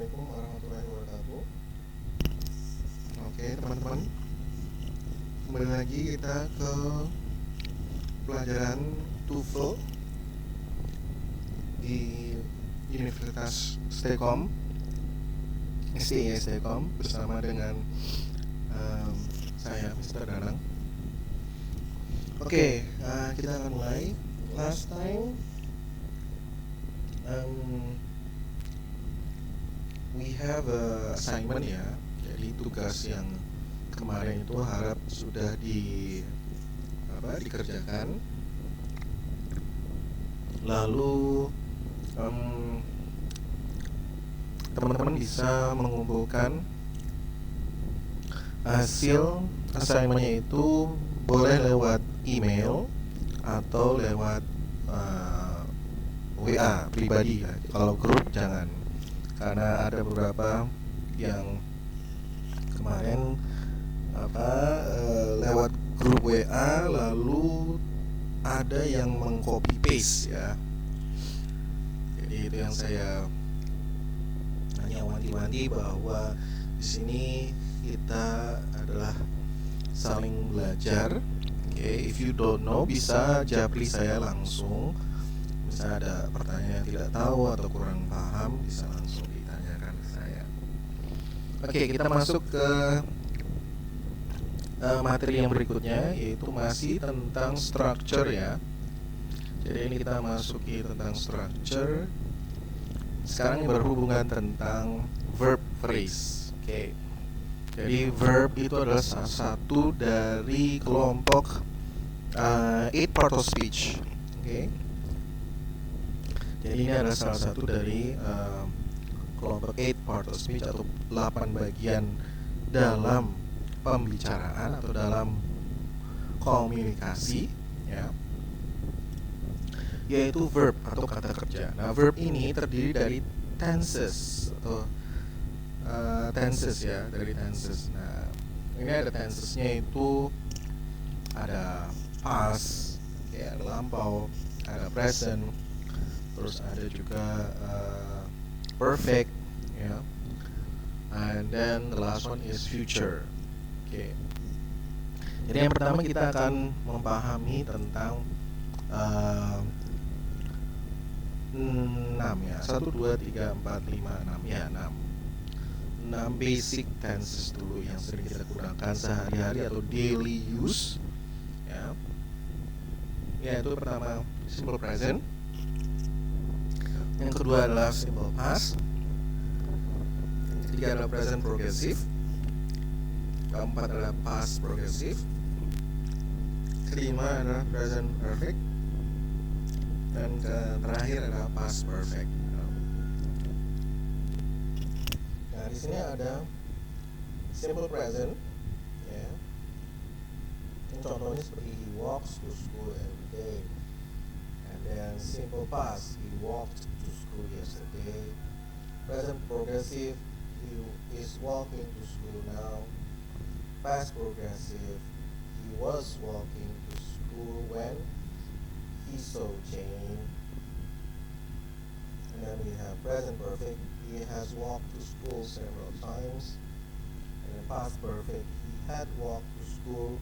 Assalamualaikum warahmatullahi wabarakatuh. Oke teman-teman, kembali lagi kita ke pelajaran TOEFL di Universitas Stekom, STI Stekom, bersama dengan saya Mr. Danang. Oke, kita akan mulai. Last time we have a assignment ya. Jadi tugas yang kemarin itu harap sudah dikerjakan. Lalu teman-teman bisa mengumpulkan hasil assignmentnya itu boleh lewat email atau lewat WA pribadi ya. Kalau grup jangan, karena ada beberapa yang kemarin lewat grup WA lalu ada yang mengcopy paste ya. Jadi itu yang saya hanya wanti-wanti bahwa di sini kita adalah saling belajar. If you don't know bisa japri saya langsung. Bisa ada pertanyaan yang tidak tahu atau kurang paham bisa langsung ditanyakan ke saya. Kita masuk ke materi yang berikutnya, yaitu masih tentang structure ya. Jadi ini kita masuki tentang structure. Sekarang ini berhubungan tentang verb phrase. Jadi verb itu adalah salah satu dari kelompok 8 part of speech. Jadi ini adalah salah satu dari kelompok 8 part of speech atau 8 bagian dalam pembicaraan atau dalam komunikasi ya, yaitu verb atau kata kerja. Nah, verb ini terdiri dari tenses atau tenses ya, dari tenses. Nah, ini ada tensesnya itu ada past, ya, ada lampau, ada present, terus ada juga perfect ya, and then the last one is future. Jadi yang pertama kita akan memahami tentang 6 ya, 1, 2, 3, 4, 5, 6 ya, 6 basic tenses dulu yang sering kita gunakan sehari-hari atau daily use ya. Yaitu pertama simple present, yang kedua adalah simple past, yang ketiga adalah present progressive, keempat adalah past progressive, kelima adalah present perfect, dan terakhir adalah past perfect. Nah, di sini ada simple present ya. Contohnya seperti he walks to school every day. And then simple past, he walked to school yesterday. Present progressive, he is walking to school now. Past progressive, he was walking to school when he saw Jane. And then we have present perfect, he has walked to school several times. And then past perfect, he had walked to school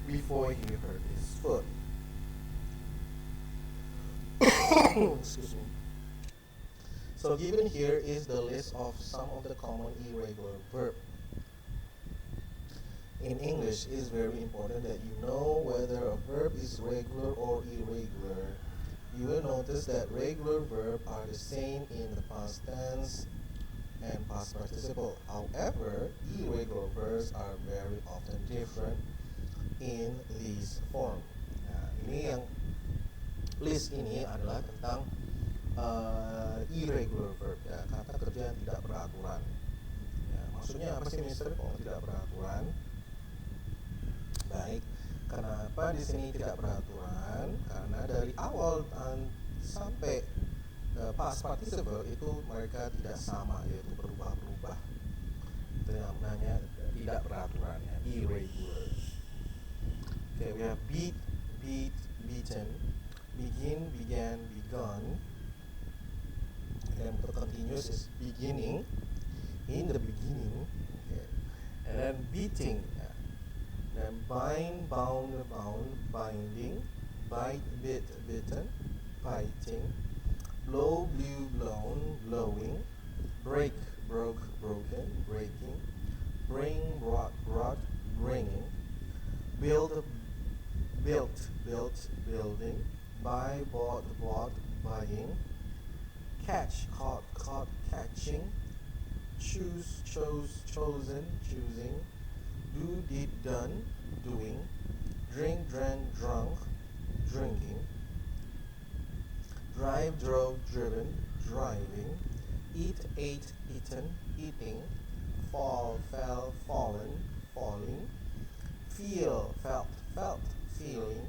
before he hurt his foot. Excuse me. So given here is the list of some of the common irregular verbs. In English, it is very important that you know whether a verb is regular or irregular. You will notice that regular verbs are the same in the past tense and past participle. However, irregular verbs are very often different in this form. Nah, ini yang list ini adalah tentang irregular verb ya, kata kerja yang tidak beraturan. Ya, maksudnya apa sih, Mister? Kalau tidak beraturan? Baik, kenapa di sini tidak beraturan? Karena dari awal sampai past participle itu mereka tidak sama, yaitu berubah-ubah. Itu yang namanya tidak beraturan ya, irregular. We have beat, beaten, begin, began, begun. Dan to continue continuous is beginning, in the beginning. Okay. And then beating, then bind, bound, binding, bite, bit, bitten, biting, blow, blew, blown, blowing, break, broke, broken, breaking, bring, brought, bringing, build, built, building, buy, bought, buying, catch, caught, catching, choose, chose, chosen, choosing, do, did, done, doing, drink, drank, drunk, drinking, drive, drove, driven, driving, eat, ate, eaten, eating, fall, fell, fallen, falling, feel, felt, feeling,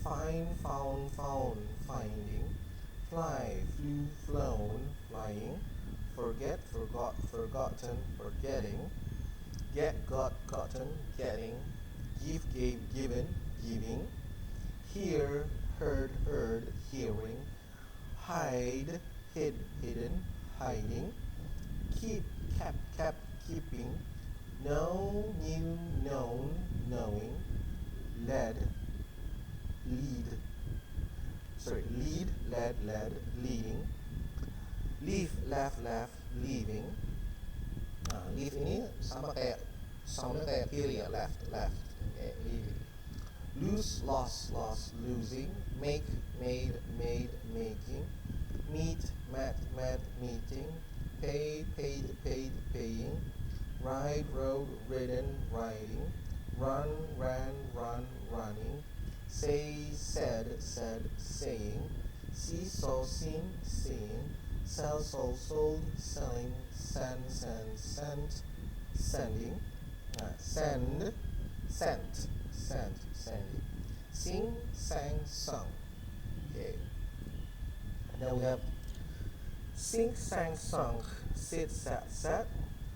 find, found, finding, fly, flew, flown, flying, forget, forgot, forgotten, forgetting, get, got, gotten, getting, give, gave, given, giving, hear, heard, hearing, hide, hid, hidden, hiding, keep, kept, keeping, know, knew, known, knowing, lead, lead, led, leading, leave, left, leaving. Nah, leave ini sama kayak soundnya kayak kiri ya, left, okay, leaving. Lose, lost, losing, make, made, making, meet, met, meeting, pay, paid, paying, ride, rode, ridden, riding, run, ran, running, say, said, saying, see, saw, seen, seeing, sell, sold, selling, send, sending, send, sent, sending, sing, sang, sung. Okay. Now we have sing, sang, sung, sit, sat,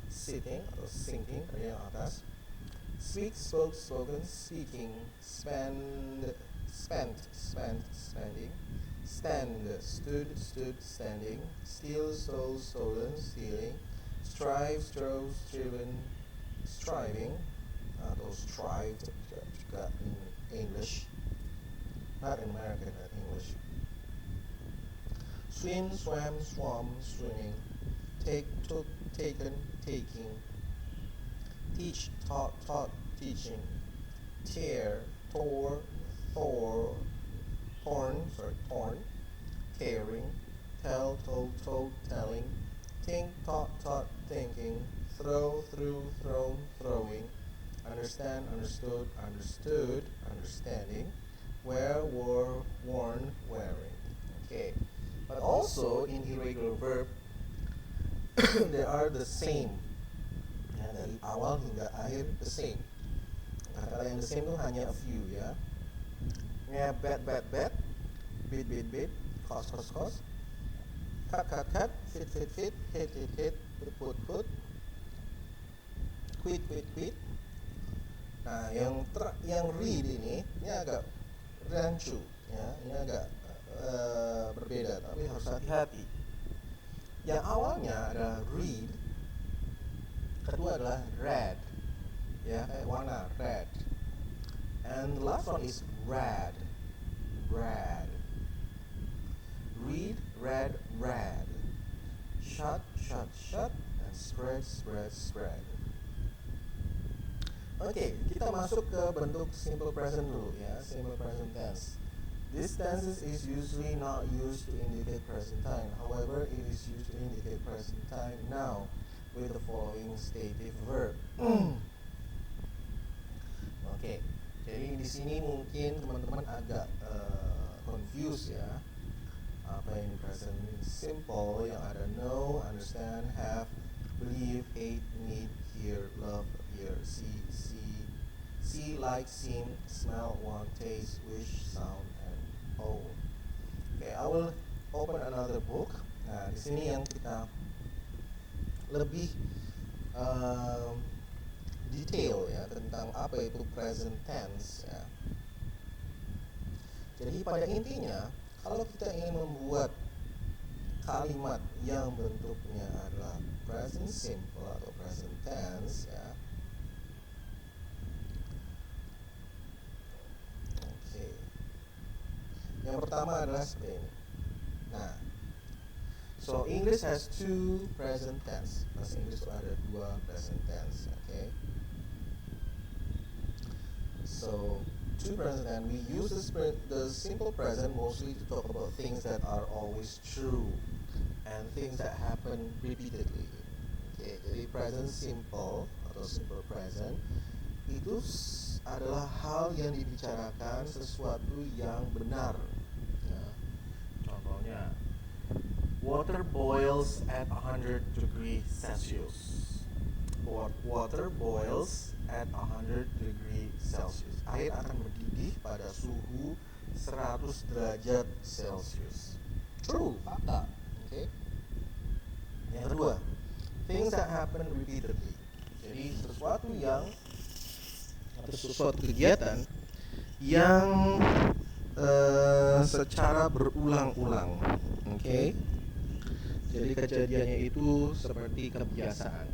sitting atau sinking dari yang atas, speak, spoke, spoken, speaking, spend, spent, spending, stand, stood, standing, steal, stole, stolen, stealing, strive, strove, striven, striving, atau strived juga in English, not in American, but English. Swim, swam, swam, swimming, take, took, taken, taking, teach, taught, teaching, tear, tore, torn, tearing, tell, told, telling, think, taught, thinking, throw, threw, thrown, throwing, understand, understood, understanding, wear, wore, worn, wearing. Okay. But also in irregular verb they are the same. Ya, dari awal hingga akhir the same. Kata-kata yang the same itu hanya a few ya. Ya, bet, bit, bit, cost, cut, fit, hit, put, quit. Nah, yang read ini agak rancu ya, ini agak berbeda, tapi harus hati-hati. Yang awalnya adalah read, kedua adalah read, ya kayak warna red, and the last one is read. Read, read, shut, and spread. Oke, kita masuk ke bentuk simple present dulu ya, simple present tense. This tense is usually not used to indicate present time. However, it is used to indicate present time now with the following stative verb. Oke, jadi di sini mungkin teman-teman agak confused ya. Apa yang di present simple yang ada know, understand, have, believe, hate, need, hear, love, appear, see, like, seem, smell, want, taste, wish, sound, and own. Okay, I will open another book. Nah, di sini yang kita lebih detail ya tentang apa itu present tense ya. Jadi pada intinya kalau kita ingin membuat kalimat yang bentuknya adalah present simple atau present tense ya. Oke. Yang pertama adalah seperti ini. Nah, so English has two present tense. Bahasa Inggris itu ada dua present tense, okay? So two present tense, we use the simple present mostly to talk about things that are always true and things that happen repeatedly. Okay, jadi present simple atau simple present itu adalah hal yang dibicarakan sesuatu yang benar. Ya. Contohnya, water boils at 100 degrees Celsius. Water boils at 100 degrees Celsius. Air akan mendidih pada suhu 100 derajat Celsius. True, fakta. Okay. Yang kedua, things that happen repeatedly. Jadi sesuatu yang atau sesuatu kegiatan yang secara berulang-ulang. Okay. Jadi kejadiannya itu seperti kebiasaan.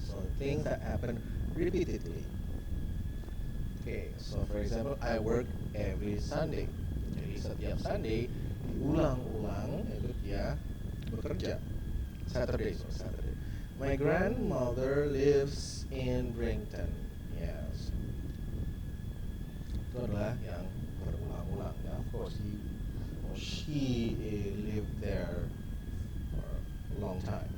So things that happen repeatedly. Okay, so for example, I work every Sunday. Jadi setiap Sunday diulang-ulang itu dia bekerja. Saturday. My grandmother lives in Brington. Yes. Itu adalah yang berulang-ulang. Ya, of course, she lived there for a long time.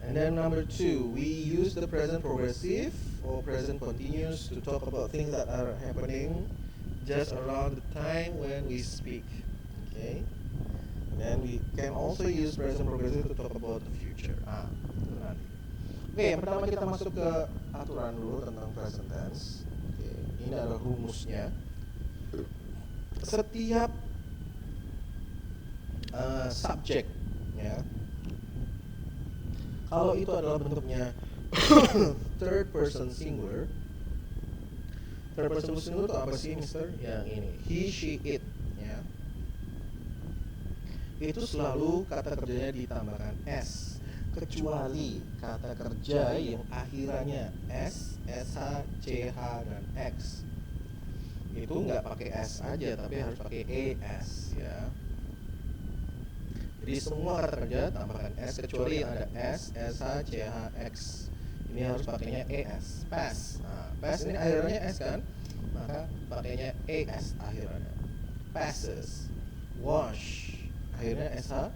And then number 2, we use the present progressive or present continuous to talk about things that are happening just around the time when we speak. Okay. And we can also use present progressive to talk about the future. Itu nanti. Oke, yang pertama kita masuk ke aturan dulu tentang present tense. Oke, ini adalah rumusnya. Setiap subjek, ya, kalau itu adalah bentuknya third person singular. Third person singular itu apa sih, Mister? Yang ini, he, she, it, ya. Itu selalu kata kerjanya ditambahkan s, kecuali kata kerja yang akhirannya s, sh, ch, dan x. Itu nggak pakai s aja, tapi harus pakai es, ya. Jadi semua kata kerja tambahkan s kecuali yang ada s, sh, ch, x. Ini harus pakainya es. Pass. Nah, pass ini akhirannya s kan? Maka pakainya es akhirannya. Passes. Wash. Akhirnya sh,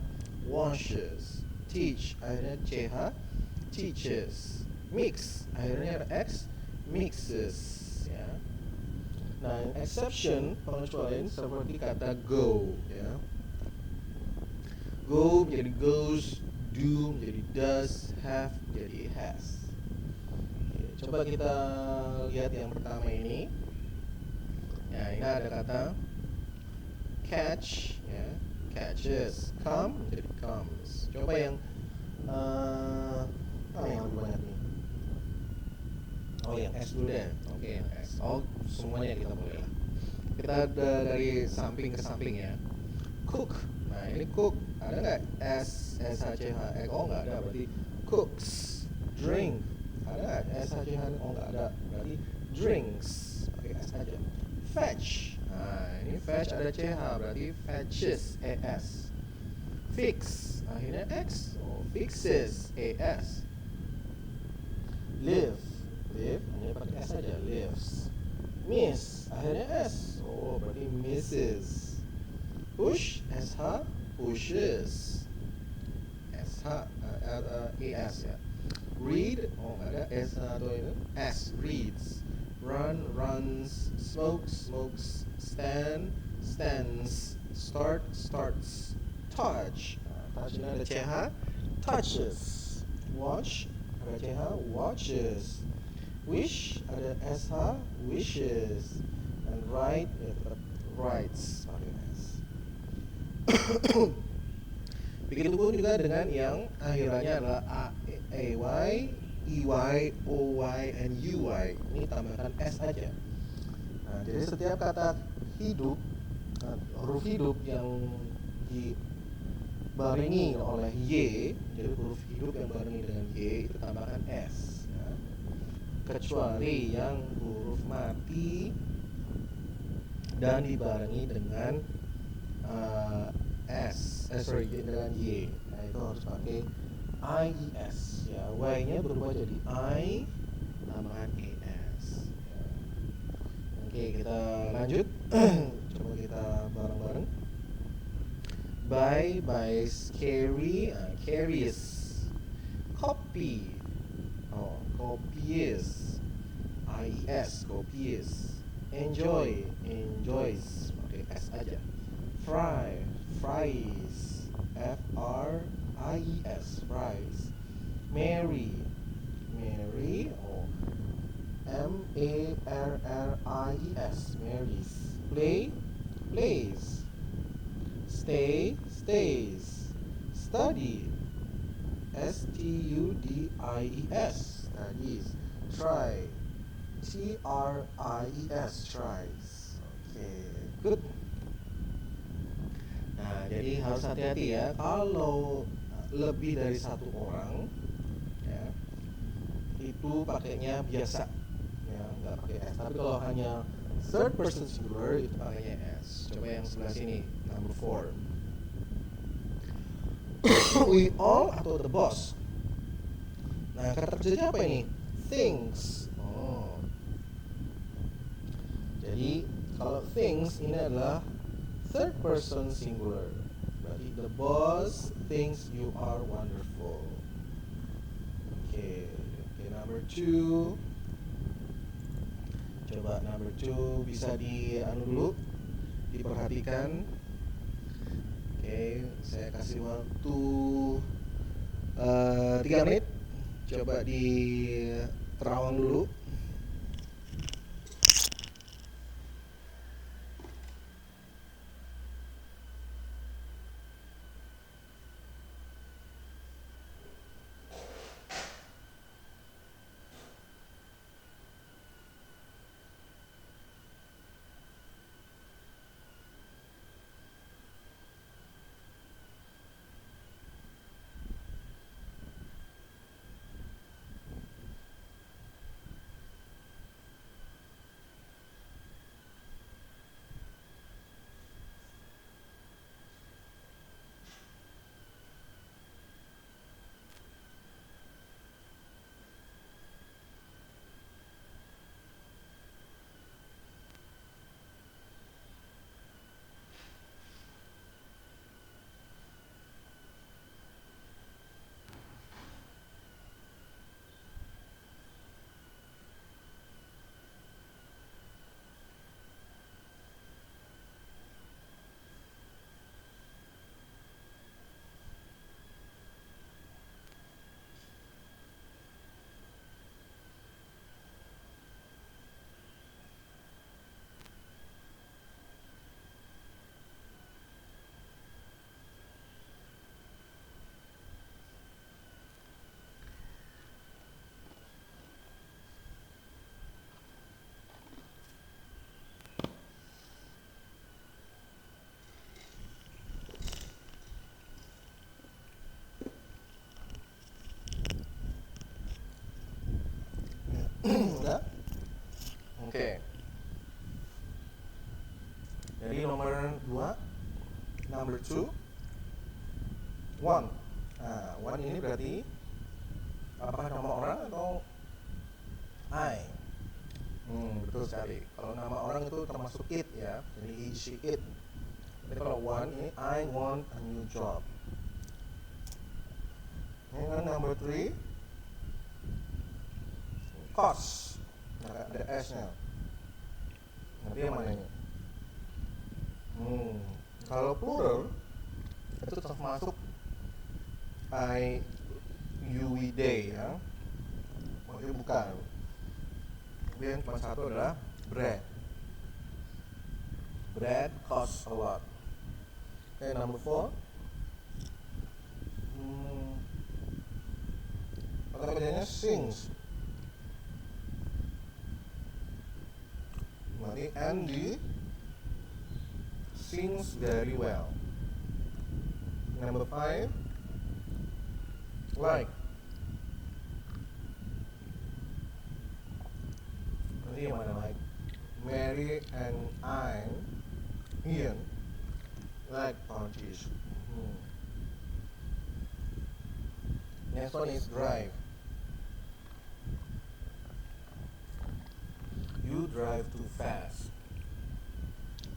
washes. Teach. Akhirnya ch, teaches. Mix. Akhirnya ada x, mixes. Ya. Nah, exception pengecualian seperti kata go. Ya. Go menjadi goes, do menjadi does, have menjadi has. Oke, coba kita lihat yang pertama ini. Ya, ini ada kata catch, ya, catches. Come menjadi comes. Coba yang yang lebih banyak nih. Oh, yang S dulu deh. Oke, yang S. Oh, semuanya kita boleh lah. Kita dari samping ke samping ya. Cook. Nah, ini cook. Ada nggak S, S, H, C, H, X? Oh, nggak ada. Berarti cooks. Drink. Ada nggak S, H, C, H? Oh, nggak ada. Berarti drinks. Pakai S aja. Fetch. Nah, ini fetch ada CH. Berarti fetches. ES. Fix. Akhirnya X. Oh, fixes. ES. Live. Live. Hanya pakai S aja. Lives. Miss. Akhirnya S. Oh, berarti misses. Push. SH. Pushes. SH. ES ya. Read. Oh, nggak ada S atau ini. S. Reads. Run. Runs. Smoke. Smokes. Stand. Stands. Start. Starts. Touch. Touch ini ada CH. Touches. Watch. Ada CH. Watches. Wish. Ada SH. Wishes. And write. Ya tetap writes. Pakai S. Begitupun juga dengan yang akhirannya adalah A, AY, EY, OY, and UY. Ini tambahkan S aja. Nah, jadi setiap kata hidup, huruf hidup yang dibarengi oleh Y, jadi huruf hidup yang barengi dengan Y itu tambahkan S ya. Kecuali yang huruf mati dan dibarengi dengan dengan Y. Nah itu harus pakai IES ya. Y-nya berubah jadi I tambahan ES ya. Oke, kita lanjut. Coba kita bareng-bareng. By carries. Copy. Oh, copies. IES, copies. Enjoy, enjoys. Pakai S aja. Fries. FRIES, fries. Marry. Oh, MARRIES, marries. Plays. Stays. Study. STUDIES, studies. Try. TRIES, tries. Oke, good. Nah, jadi harus hati-hati ya kalau lebih dari satu orang ya, itu pakainya biasa ya, nggak pakai S. Tapi kalau hanya third person singular itu pakainya S. Coba yang sebelah sini, number 4. We all atau the boss. Nah, kata kerjanya apa ini? Things. Oh. Jadi kalau things ini adalah third person singular. Berarti the boss thinks you are wonderful. Oke, number 2. Coba number 2 bisa dulu diperhatikan. Oke, saya kasih waktu 3 menit. Coba di terawang dulu. Udah? Oke. Jadi nomor 2, number 2, 1. Nah, 1 ini berarti apakah nama orang atau I? Betul sekali. Kalau nama orang itu termasuk it ya. Jadi he, she, it. Tapi kalau 1 ini I want a new job. Ini kan number 3, cost. Nah, ada S-nya. Nanti yang mana ini? Kalau plural itu termasuk I, you, we, they ya. Maksudnya bukan. Yang cuma satu adalah bread. Bread costs a lot. Okay, number 4. Kata kerjanya sings. Berarti Andy sings very well. Number 5, like. Nanti yang mana like? Mary and Ian like oranges. Next one is drive. You drive too fast.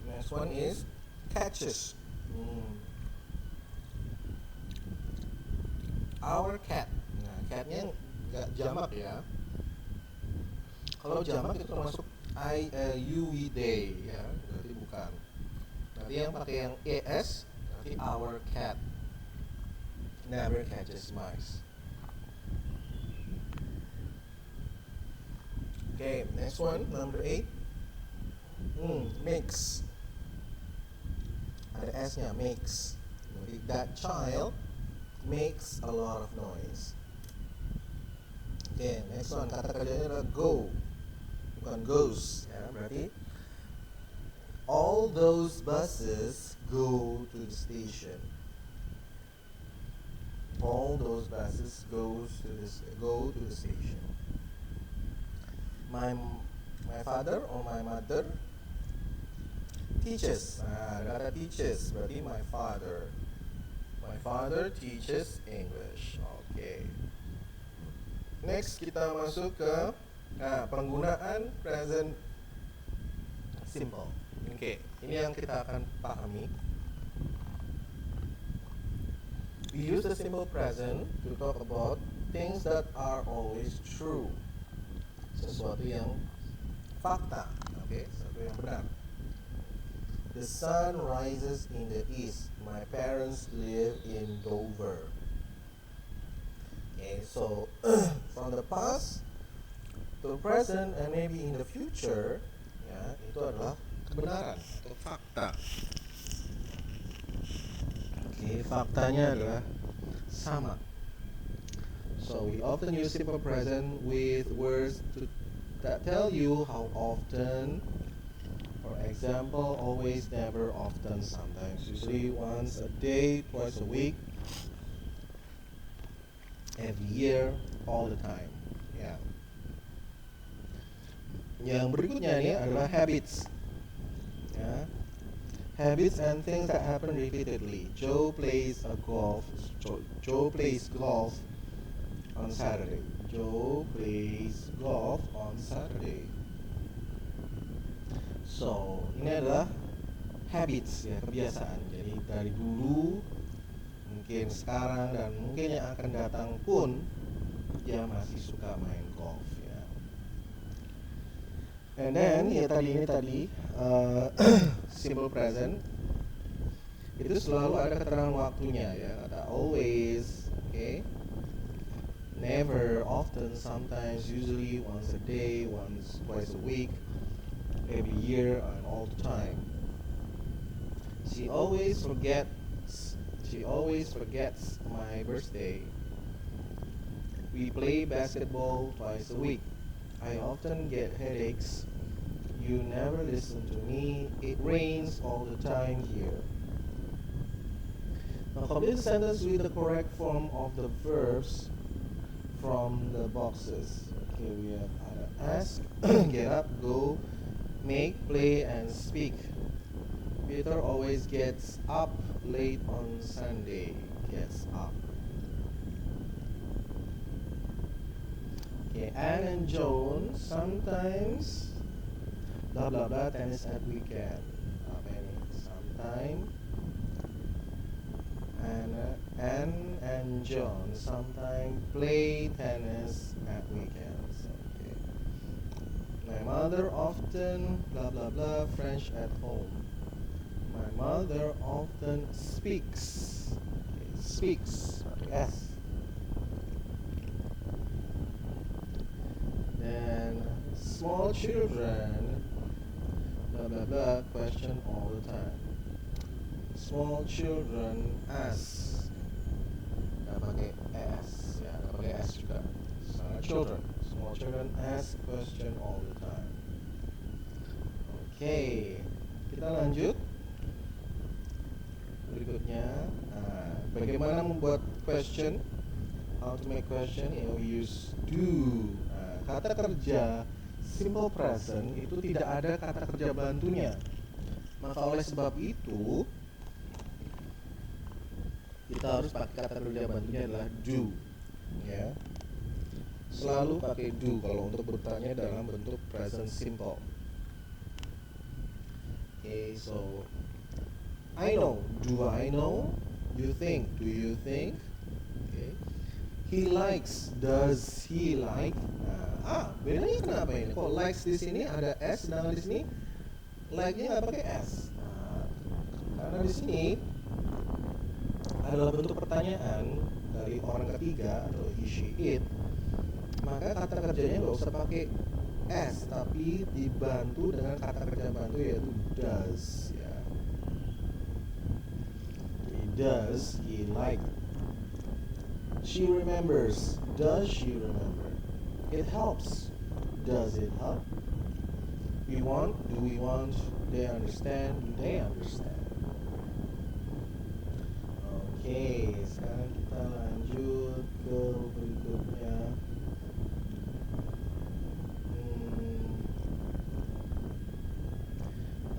Next one is catches. Our cat. Nah, catnya nggak jamak ya. Kalau jamak itu termasuk IUD ya, berarti bukan. Nanti yang pakai yang ES, nanti our cat never catches mice. Okay, next one, number 8. Makes. Ada S-nya, makes. Jadi, that child makes a lot of noise. Okay, next one, kata kerjanya adalah go, bukan goes ya, berarti all those buses go to the station. All those buses go to the station. My father or my mother teaches. Nah, ada kata teaches, berarti my father. My father teaches English. Okay. Next kita masuk ke penggunaan present simple. Okay, ini yang kita akan pahami. We use the simple present to talk about things that are always true. Sesuatu yang fakta, okay, sesuatu yang benar. The sun rises in the east. My parents live in Dover. Okay, so from the past to the present and maybe in the future, ya, itu adalah kebenaran atau fakta. Okay, faktanya adalah sama. So we often use simple present with words that tell you how often. For example, always, never, often, sometimes, usually, once a day, twice a week, every year, all the time. Ya. Yang berikutnya ini adalah habits. Ya. Habits and things that happen repeatedly. Joe plays golf on Saturday. Joe plays golf on Saturday. So, ini adalah habits ya, kebiasaan. Jadi dari dulu, mungkin sekarang dan mungkin yang akan datang pun dia masih suka main golf ya. And then ya ini tadi simple present itu selalu ada keterangan waktunya ya, kata always, okay? Never, often, sometimes, usually, once a day, twice a week, every year, and all the time. She always forgets my birthday. We play basketball twice a week. I often get headaches. You never listen to me. It rains all the time here. Now complete the sentence with the correct form of the verbs from the boxes. Okay, we have ask, get up, go, make, play, and speak. Peter always gets up late on Sunday. Gets up. Okay, Anne and Joan sometimes blah blah blah tennis at weekend. Apa ini? Sometime. Anne and John sometimes play tennis at weekends. Okay. My mother often blah blah blah French at home. My mother often speaks. Okay, speaks. Yes. Then small children blah blah blah question all the time. Small children ask. Nggak pakai s, ya nggak pakai s juga. Small children ask question all the time. Oke, kita lanjut. Berikutnya berikutnya. Bagaimana membuat question? How to make question? We use do. Kata kerja simple present itu tidak ada kata kerja bantunya. Maka oleh sebab itu kita harus pakai kata kerja bantunya adalah do. Ya. Selalu pakai do kalau untuk bertanya dalam bentuk present simple. Okay, so I know. Do I know? You think. Do you think? Okay. He likes. Does he like? Bedanya kenapa ini? Kok likes di sini ada s, sedangkan di sini like-nya nggak pakai s? Karena di sini adalah bentuk pertanyaan dari orang ketiga atau he, she, it. Maka kata kerjanya nggak usah pakai s, tapi dibantu dengan kata kerja bantu yaitu does. Ya. Does he like? She remembers. Does she remember? It helps. Does it help? We want. Do we want? They understand. Do they understand? Oke, sekarang kita lanjut ke berikutnya.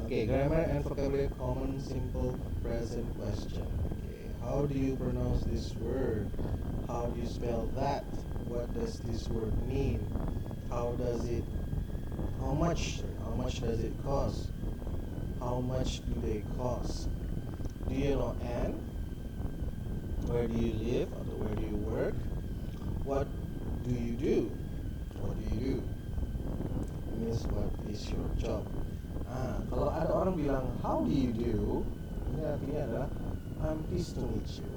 Okay, grammar and vocabulary common simple present question. Okay, how do you pronounce this word? How do you spell that? What does this word mean? How much does it cost? How much do they cost? Do you know Anne? Where do you live atau where do you work? What do you do? What do you do? It means what is your job? Kalau ada orang bilang how do you do, ini artinya adalah I'm pleased to meet you.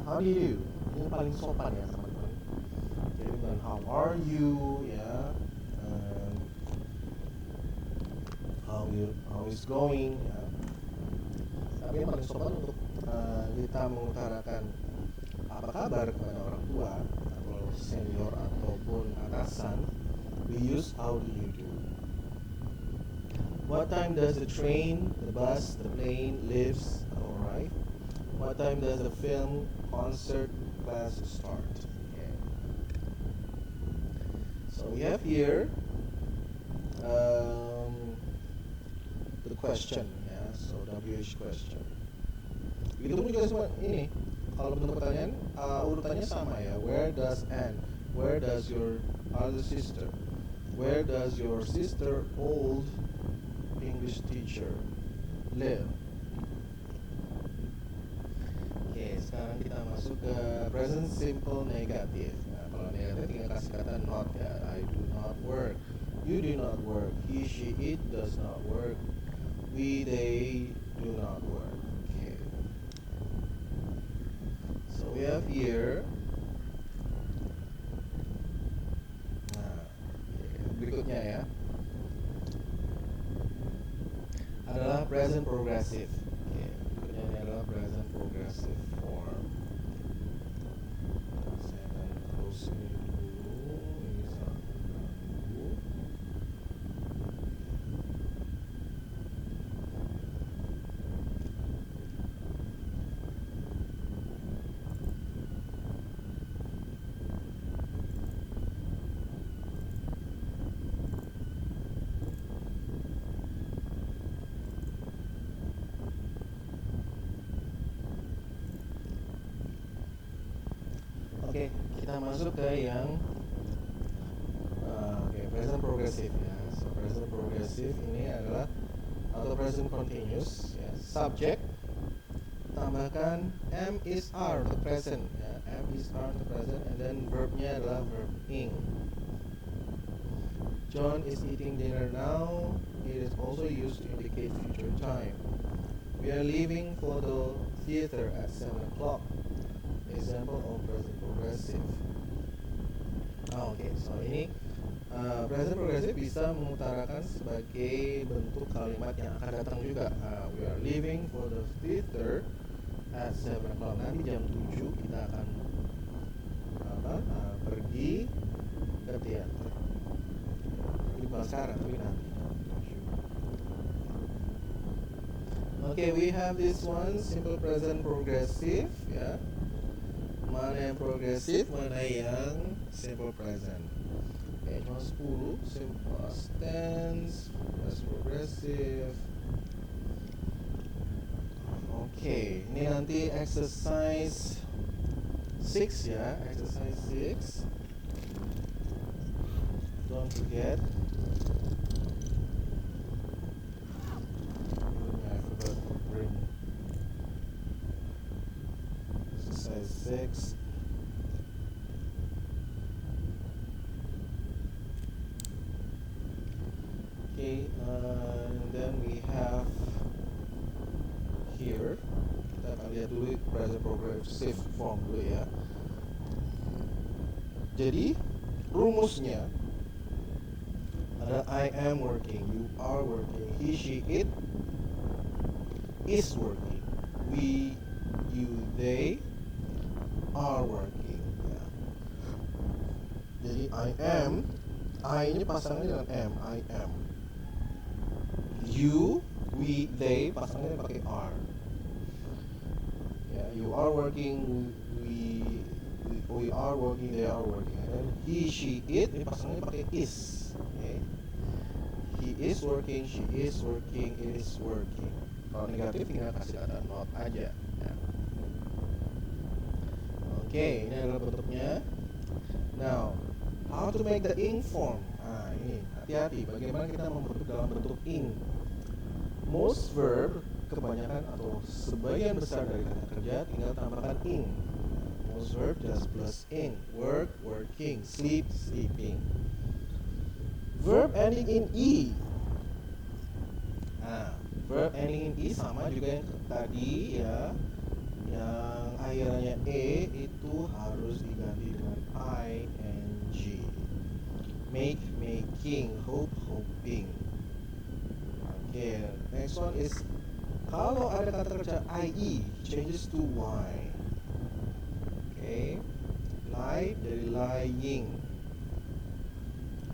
How do you do? Ini paling sopan ya teman-teman. Jadi bukan how are you ya, how is going ya. Tapi yang paling sopan untuk kita mengutarakan apa kabar kepada orang tua atau senior ataupun atasan, we use how do you do. What time does the train, the bus, the plane leaves or arrive? What time does the film, concert, class start? Okay. So we have here the question, ya, so WH question. Begitu pun juga semua ini. Kalau bentuk pertanyaan urutannya sama ya. Where does Anne? Where does your other sister? Where does your sister old English teacher live? Oke, sekarang kita masuk ke present simple negative. Nah, kalau negatif tinggal kasih kata not ya. I do not work. You do not work. He, she, it does not work. We, they do not work. Okay. So we have here. Nah, berikutnya ya. Adalah present progressive. Oke, berikutnya ini adalah present progressive form. Saya akan close ini dulu. Ini sangat mengganggu. Oke, kita masuk ke yang present progressive ya. So present progressive ini adalah atau present continuous ya. Subject tambahkan am is are the present ya. Am is are the present and then verbnya adalah verb ing. John is eating dinner now. It is also used to indicate future time. We are leaving for the theater at 7 o'clock. Example of present progressive. Oke, so ini present progressive bisa mengutarakan sebagai bentuk kalimat yang akan datang juga. We are leaving for the theater at 7 o'clock. Nanti jam 7 kita akan pergi ke teater. Jadi bukan sekarang, tapi nanti. Okay, we have this one, simple present progressive, ya. Mana yang progressive, mana yang simple present. Oke, cuma 10, simple past tense, past progressive. Oke, ini nanti exercise 6 ya, exercise 6. Don't forget. I forgot to bring exercise 6. Okay, and then we have here, kita akan lihat dulu present progressive form dulu ya. Jadi rumusnya ada I am working, you are working, he, she, it is working, we, you, they are working ya. Jadi I am, I ini pasangannya dengan am, I am. You, we, they pasangannya pakai are. Ya, you are working, we are working, they are working. And he, she, it ini pasangannya pakai is. Okay. He is working, she is working, it is working. Kalau negatif tinggal kasih kata not aja. Ya. Oke, ini adalah bentuknya. Now, how to make the ing form? Nah, ini hati-hati. Bagaimana kita membentuk dalam bentuk ing? Most verb kebanyakan atau sebagian besar dari kata kerja tinggal tambahkan ing. Most verb just plus ing. Work, working. Sleep, sleeping. Verb ending in e. Nah, verb ending in e sama juga yang tadi ya. Yang akhirnya e itu harus diganti dengan ing. Make, making. Hope, hoping. Okay, next one is kalau ada kata kerja ie changes to y. Okay, lie dari lying,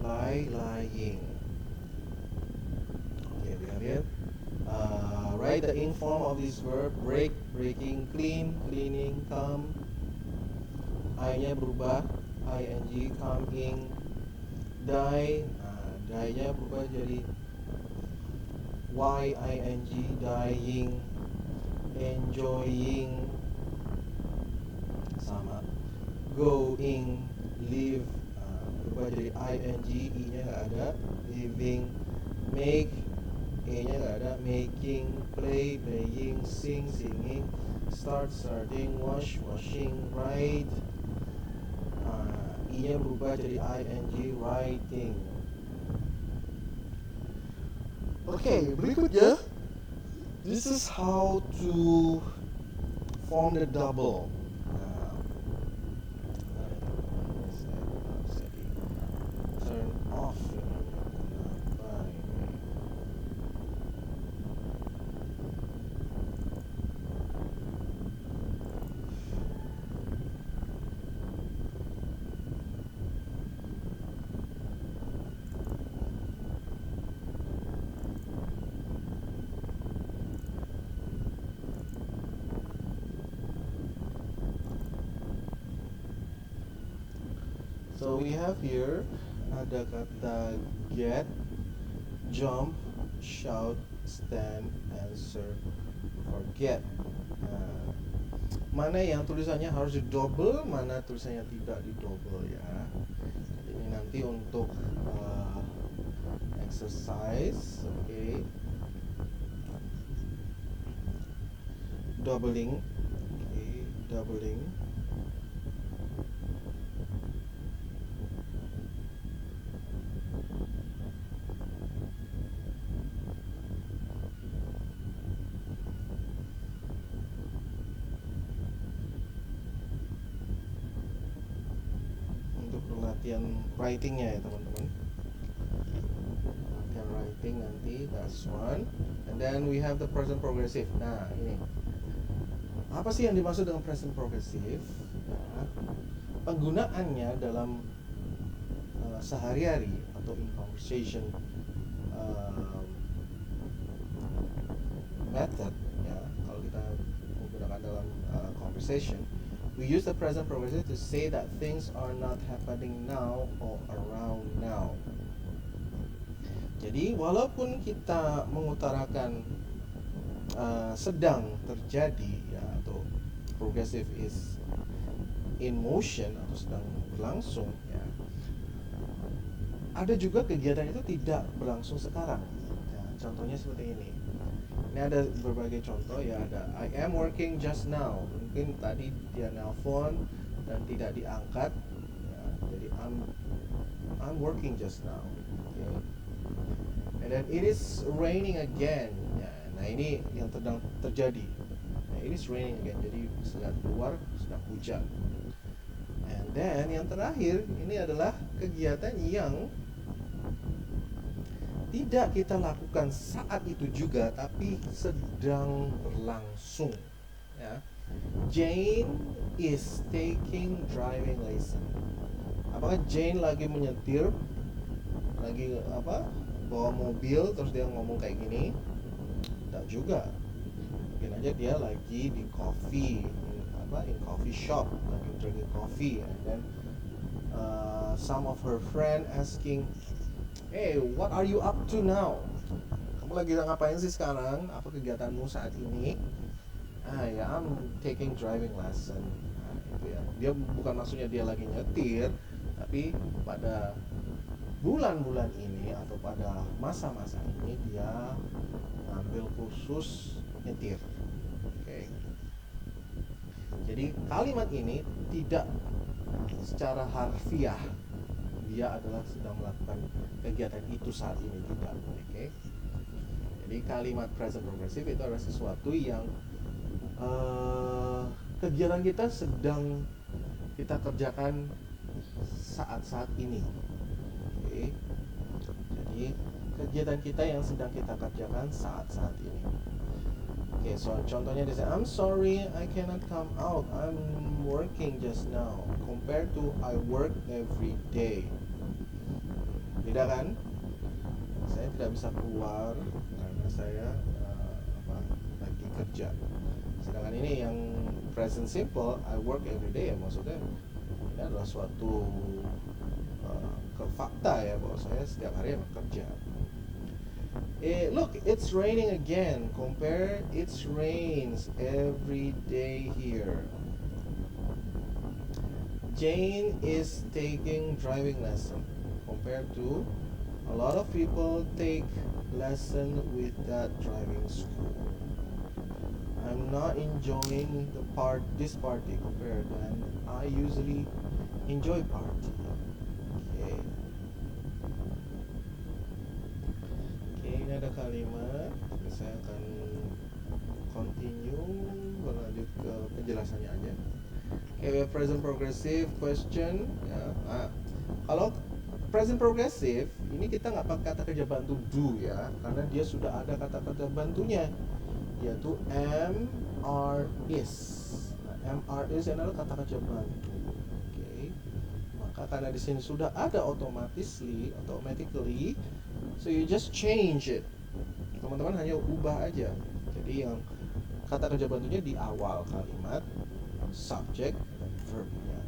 lying. Okay, we have here. Write the ing form of this verb: break, breaking, clean, cleaning, come. I-nya berubah, ing, coming, die. Die-nya berubah jadi ying, dying, enjoying, sama, going, live, berubah jadi ing, i-nya nggak ada, living, make, e-nya nggak ada, making, play, playing, sing, singing, start, starting, wash, washing, write, i-nya berubah jadi ing, writing. Okay, berikutnya, this is how to form the double. Turn off. So we have here ada kata get, jump, shout, stand, answer, forget. Nah, mana yang tulisannya harus di double, mana tulisannya tidak di double ya. Ini nanti untuk exercise, okay. Doubling, okay, doubling. Latihan writingnya ya teman-teman, latihan writing nanti, that's one. And then we have the present progressive. Nah ini apa sih yang dimaksud dengan present progressive? Nah, penggunaannya dalam sehari-hari atau in conversation method conversation, we use the present progressive to say that things are not happening now or around now. Jadi walaupun kita mengutarakan sedang terjadi ya, atau progressive is in motion atau sedang berlangsung ya, ada juga kegiatan itu tidak berlangsung sekarang ya, contohnya seperti ini. Ini ada berbagai contoh ya, ada I am working just now, mungkin tadi dia nelpon dan tidak diangkat ya, jadi I'm working just now, okay. And then it is raining again ya, nah ini yang sedang terjadi ya, it is raining again, jadi sedang keluar sedang hujan. And then yang terakhir ini adalah kegiatan yang tidak kita lakukan saat itu juga, tapi sedang berlangsung ya. Jane is taking driving lesson. Apakah Jane lagi menyetir, lagi bawa mobil terus dia ngomong kayak gini? Tidak juga. Mungkin aja dia lagi di coffee, in coffee shop, lagi drinking coffee, and then some of her friend asking, hey, what are you up to now? Kamu lagi ngapain sih sekarang? Apa kegiatanmu saat ini? Ya, I'm taking driving lesson. Nah, itu ya. Dia bukan maksudnya dia lagi nyetir, tapi pada bulan-bulan ini atau pada masa-masa ini dia ngambil kursus nyetir. Oke. Jadi kalimat ini tidak secara harfiah dia adalah sedang melakukan kegiatan itu saat ini, tidak. Oke. Jadi kalimat present progressive itu adalah sesuatu yang kegiatan kita sedang kita kerjakan saat-saat ini. Oke. Jadi kegiatan kita yang sedang kita kerjakan saat-saat ini. Oke, so contohnya di sini, I'm sorry I cannot come out, I'm working just now, compared to I work every day. Beda kan? Saya tidak bisa keluar karena saya lagi kerja. Sedangkan ini yang present simple, I work every day, maksudnya ini adalah suatu fakta ya, bahwa saya setiap hari emang kerja. Look, it's raining again. Compare, it rains every day here. Jane is taking driving lesson. Compared to a lot of people take lesson with that driving school. I'm not enjoying this party compared, and I usually enjoy party. Okay. Ini ada kalimat. Saya akan continue, berlanjut ke penjelasannya aja. Okay, we have present progressive question. Ya. Kalau present progressive ini kita nggak pakai kata kerja bantu do ya, karena dia sudah ada kata kerja bantunya, yaitu am, are, is. Nah, am, are, is adalah kata kerja bantu. Okay. Maka karena di sini sudah ada automatically, so you just change it. Teman-teman hanya ubah aja. Jadi yang kata kerja bantunya di awal kalimat, subject dan verbnya. Ya.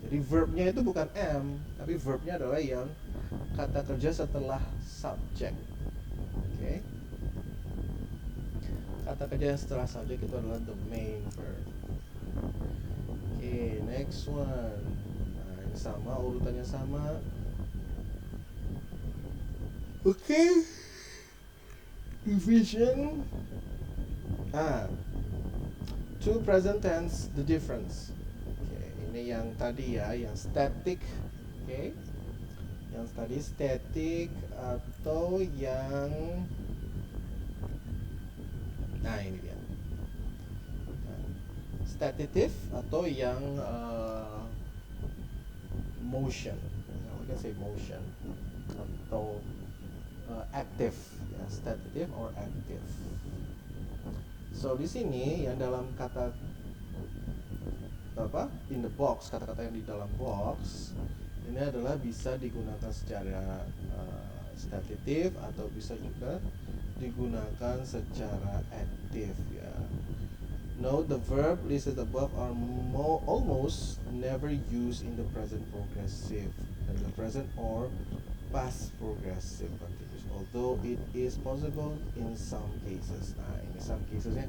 Jadi verbnya itu bukan am, tapi verbnya adalah yang kata kerja setelah subject. Oke. Okay. Kata kerja yang setelah subject itu adalah the main verb. Oke, next one. Nah, ini sama, urutannya sama. Oke. Division. To present tense, the difference. Oke, ini yang tadi ya, yang static. Oke. Yang tadi static atau yang ini dia. Stative atau yang motion. We can say motion atau active, ya, stative or active. So di sini yang dalam kata in the box, kata-kata yang di dalam box ini adalah bisa digunakan secara stative atau bisa juga digunakan secara aktif ya. Note the verb listed above are almost never used in the present progressive and the present or past progressive continuous, although it is possible in some cases. Nah, ini some casesnya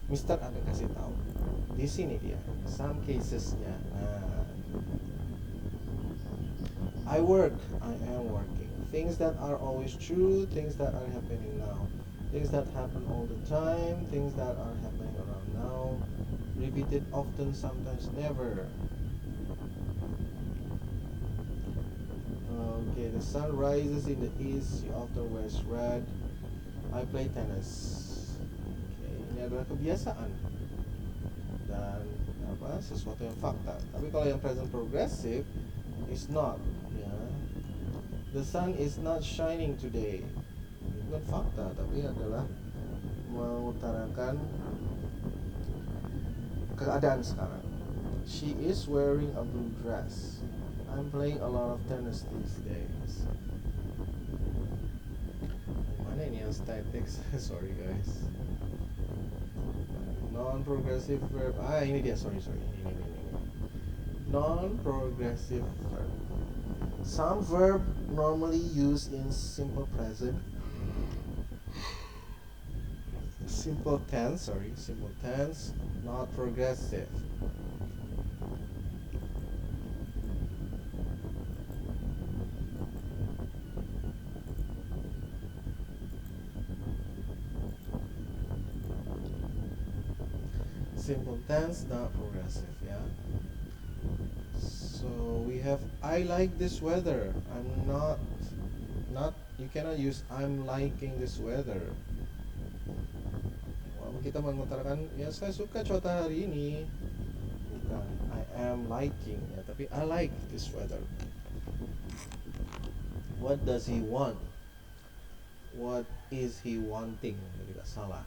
Mister akan kasih tahu. Di sini dia, some casesnya. Nah, I work, I am working. Things that are always true, things that are happening now. Things that happen all the time, things that are happening around now. Repeated often, sometimes never. Okay, the sun rises in the east, she often wears red. I play tennis. Okay, ini adalah kebiasaan dan sesuatu yang fakta. Tapi kalau yang present progressive is not, ya. The sun is not shining today. Itu bukan fakta, tapi adalah mengutarakan keadaan sekarang. She is wearing a blue dress. I'm playing a lot of tennis these days. Mana ini yang statics? Sorry guys. Non-progressive verb. Ini dia. Sorry. Ini. Non-progressive verb. Some verb normally used in simple present. Simple tense, not progressive. Simple tense, not progressive, yeah. So we have I like this weather. I'm not you cannot use I'm liking this weather. Walaupun kita mengutarakan ya saya suka cuaca hari ini. Bukan I am liking ya, tapi I like this weather. What does he want? What is he wanting? Tidak salah.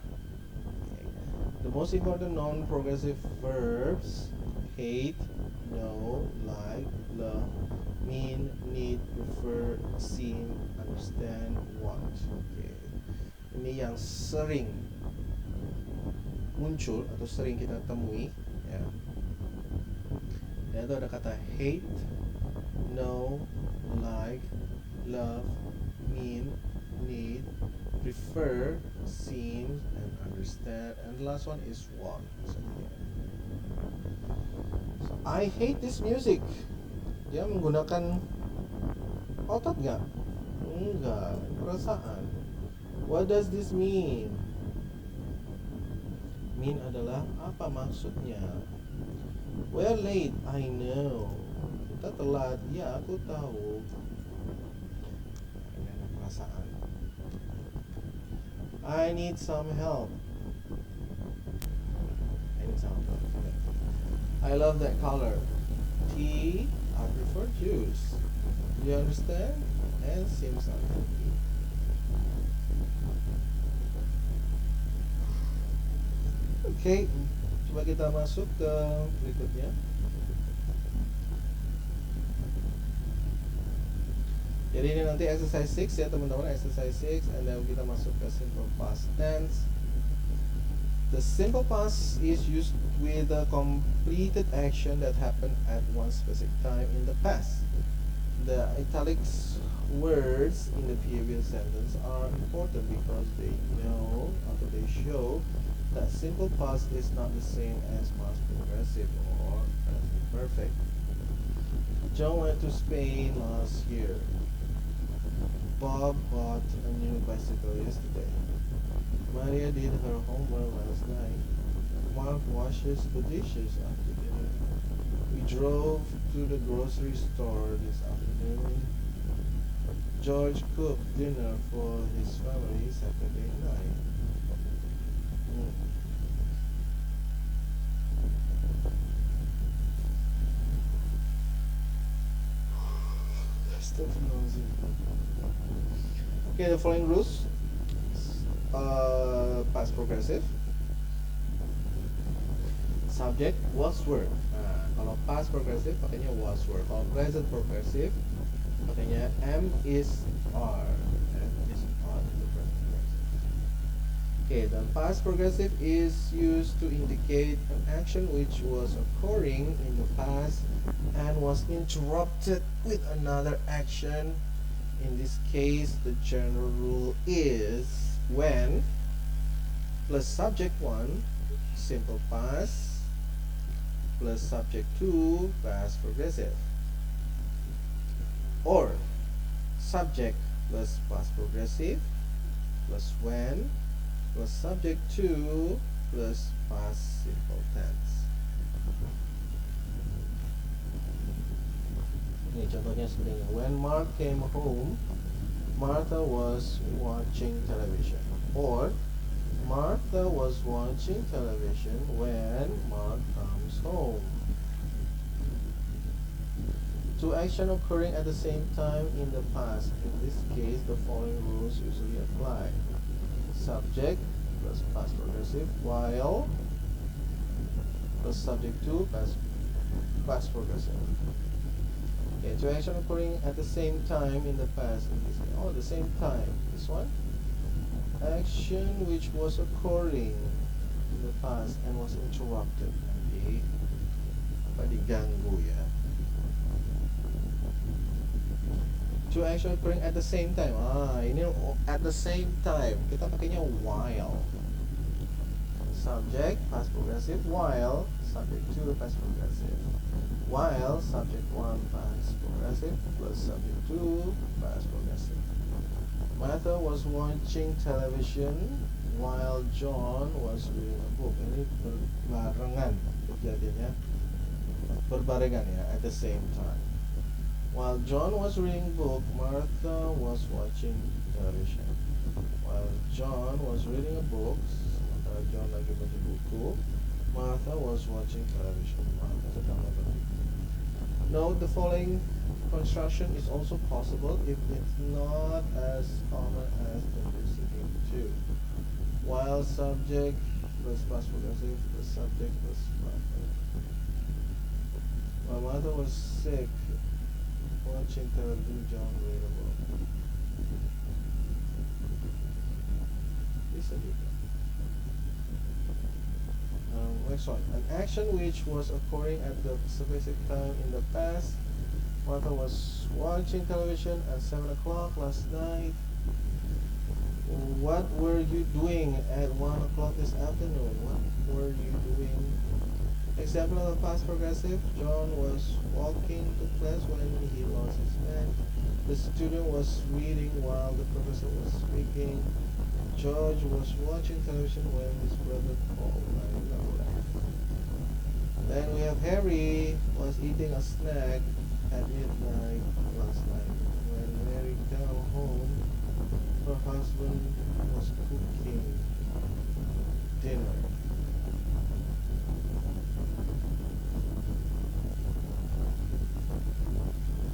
Okay. The most important non-progressive verbs: hate, know, like, love, mean, need, prefer, seem, understand, want. Okay. Ini yang sering muncul atau sering kita temui, ya. Dan itu ada kata hate, know, like, love, mean, need, prefer, seem, and understand. And the last one is want. So, I hate this music. Dia menggunakan otot nggak? Enggak, perasaan. What does this mean? Mean adalah apa maksudnya? We're late, I know. Kita telat, ya aku tahu. Ini perasaan. I need some help. I love that color. Tea, I prefer juice. You understand? And seems unhappy. Okay, coba kita masuk ke berikutnya. Jadi ini nanti exercise 6 ya teman-teman, exercise 6, and then kita masuk ke simple past tense. The simple past is used with a completed action that happened at one specific time in the past. The italics words in the previous sentence are important because they know or they show that simple past is not the same as past progressive or present perfect. John went to Spain last year. Bob bought a new bicycle yesterday. Maria did her homework last night. Mark washes the dishes after dinner. We drove to the grocery store this afternoon. George cooked dinner for his family Saturday night. Okay, the following rules. Past progressive. Subject was word. Nah, kalau past progressive pakainya was word. Kalau present progressive pakainya am is are. Am is are. Okay, the past progressive is used to indicate an action which was occurring in the past and was interrupted with another action. In this case, the general rule is when plus subject 1, simple past, plus subject 2, past progressive, or subject plus past progressive plus when plus subject 2 plus past simple tense. Ini contohnya seperti ini. When Mark came home, Martha was watching television. Or Martha was watching television when Mark comes home. Two actions occurring at the same time in the past. In this case, the following rules usually apply. Subject plus past progressive, while plus subject 2 past progressive. Okay, two actions occurring at the same time in the past. In this case, oh, the same time. This one, action which was occurring in the past and was interrupted. Diganggu ya. Two actions occurring at the same time. Ini at the same time. Kita pakainya while. Subject past progressive, while subject 2 past progressive. While subject 1 past progressive plus subject 2 past progressive. Martha was watching television while John was reading a book. Ini berbarengan kejadiannya, berbarengan ya, at the same time. While John was reading a book, Martha was watching television. While John was reading a book, sementara John lagi baca buku, Martha was watching television. Martha sedang nonton TV. Note the following construction is also possible if it's not as common as the preceding two. While subject plus past progressive plus subject plus past. While Martha was sick, watching television, John read a book. Bisa juga. Next one. An action which was occurring at the specific time in the past. Martha was watching television at 7 o'clock last night. What were you doing at 1 o'clock this afternoon? What were you doing? Example of the past progressive. John was walking to class when he lost his pen. The student was reading while the professor was speaking. George was watching television when his brother called. I know that. Then we have Harry was eating a snack at midnight last night. When Mary got home, her husband was cooking dinner.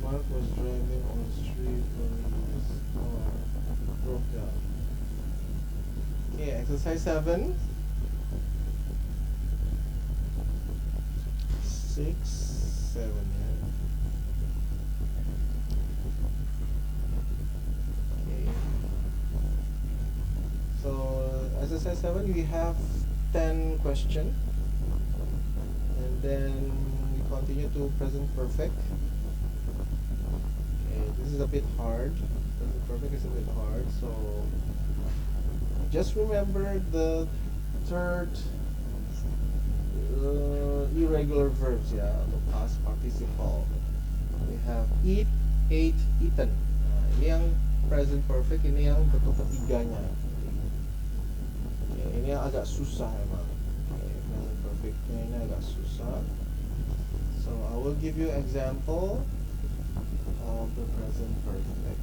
Mark was driving on the street when his car broke down. Okay, exercise 7. 6, 7, yeah. Okay. So, exercise 7, we have 10 questions. And then we continue to present perfect. This is a bit hard. Present perfect is a bit hard, so just remember the third irregular verbs ya, untuk past participle. We have eat, ate, eaten. Nah, ini yang present perfect, ini yang bentuk ketiganya. Ini yang agak susah emang. Present perfectnya ini agak susah. So I will give you example of the present perfect.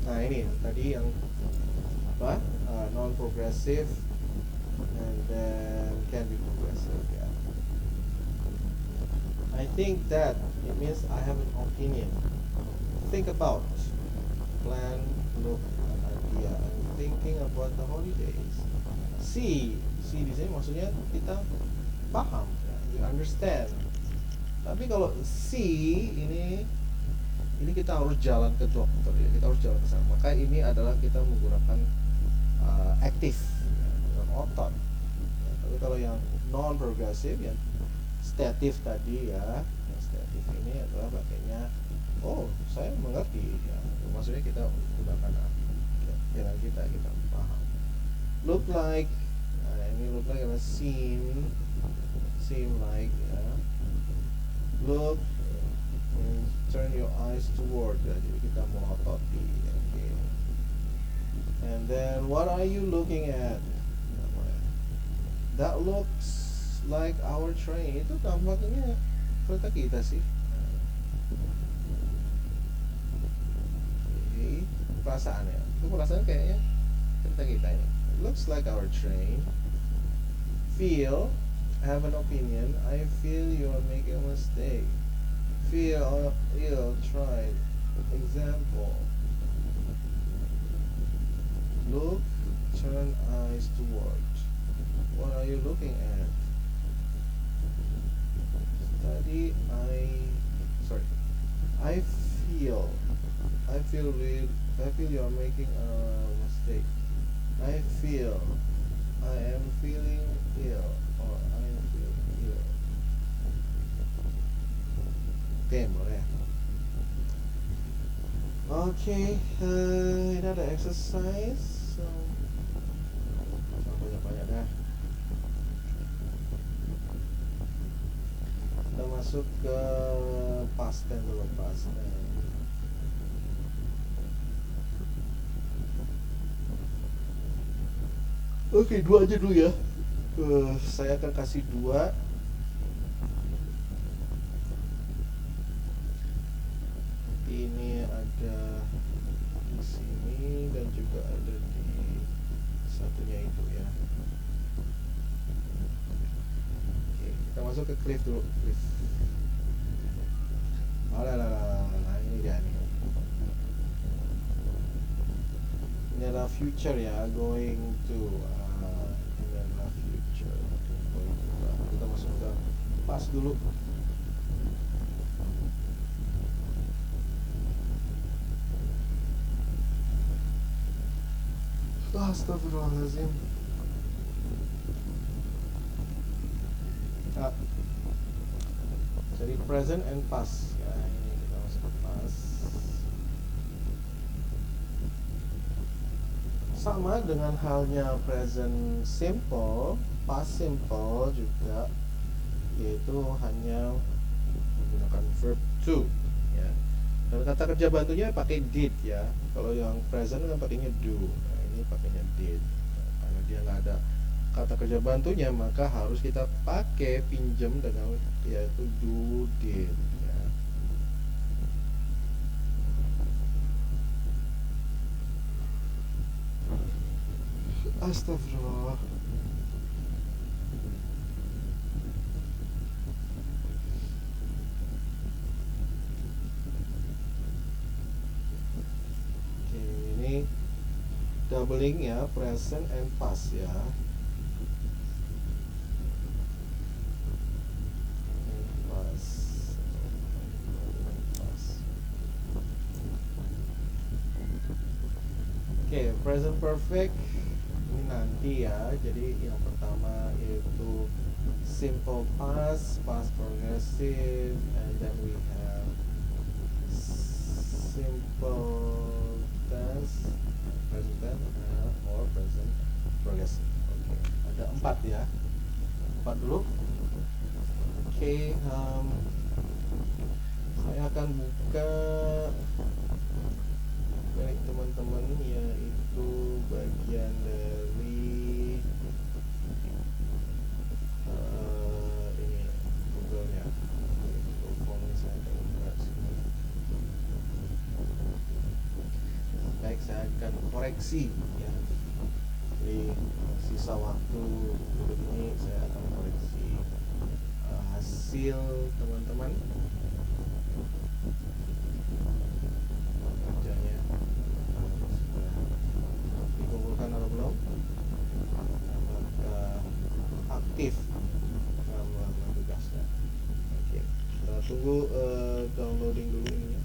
Nah ini tadi yang apa? Non-progressive and then can be progressive. Yeah. I think that it means I have an opinion. Think about, plan, look, an idea. I'm thinking about the holidays. See di sini maksudnya kita paham, ya, you understand. Tapi kalau ini kita harus jalan ke dokter ya, kita harus jalan ke sana. Maka ini adalah kita menggunakan aktif, ya, dengan otot. Ya, tapi kalau yang non progresif, yang statif tadi ya, yang statif ini adalah pakainya, oh saya mengerti ya, maksudnya kita gunakan pikiran kita paham. Look like, nah ini look like adalah seem like ya. Look, turn your eyes toward ya, jadi kita melototi. Okay. And then what are you looking at? That looks like our train. Itu tampaknya kereta kita sih. Okay. Perasaannya, itu perasaan kayaknya kereta kita ini. Looks like our train. Feel, have an opinion. I feel you are making a mistake. Feel, try. Example. Look, turn eyes toward. What are you looking at? Study, I feel you are making a mistake. I am feeling ill, or I feel ill. Oke, boleh. Oke, ini ada exercise. So, banyak-banyak dah. Kita masuk ke past tense dulu, past tense. Oke, 2 aja dulu ya. Saya akan kasih 2. Ini ada di sini dan juga ada di satunya itu ya. Oke, kita masuk ke Cliff dulu. Cliff. Nah ini dia nih. Ini adalah future ya, going to. Ini adalah future. Kita masuk ke past dulu. Astagfirullahaladzim. Jadi present and past ya, ini kita masuk ke past. Sama dengan halnya present simple, past simple juga, yaitu hanya menggunakan verb to ya. Dan kata kerja bantunya pakai did ya. Kalau yang present kan pakainya do. Nah, ini pakainya did. Nah, karena dia nggak ada kata kerja bantunya, maka harus kita pakai pinjam dengan yaitu do, did ya. Astagfirullah. Oke, ini doubling ya, present and past ya. Oke, present perfect ini nanti ya. Jadi yang pertama yaitu simple past, past progressive, and then we have simple tense, present tense, or present progressive. Oke, ada 4 ya. 4 dulu. Oke, saya akan buka milik teman-teman, yaitu bagian dari ini Google-nya. Google Form saya akan buka sini. Baik, saya akan koreksi ya. Jadi sisa waktu dulu ini saya akan koreksi hasil teman-teman. Aktif melakukan tugasnya. Oke, kita tunggu downloading dulu ini.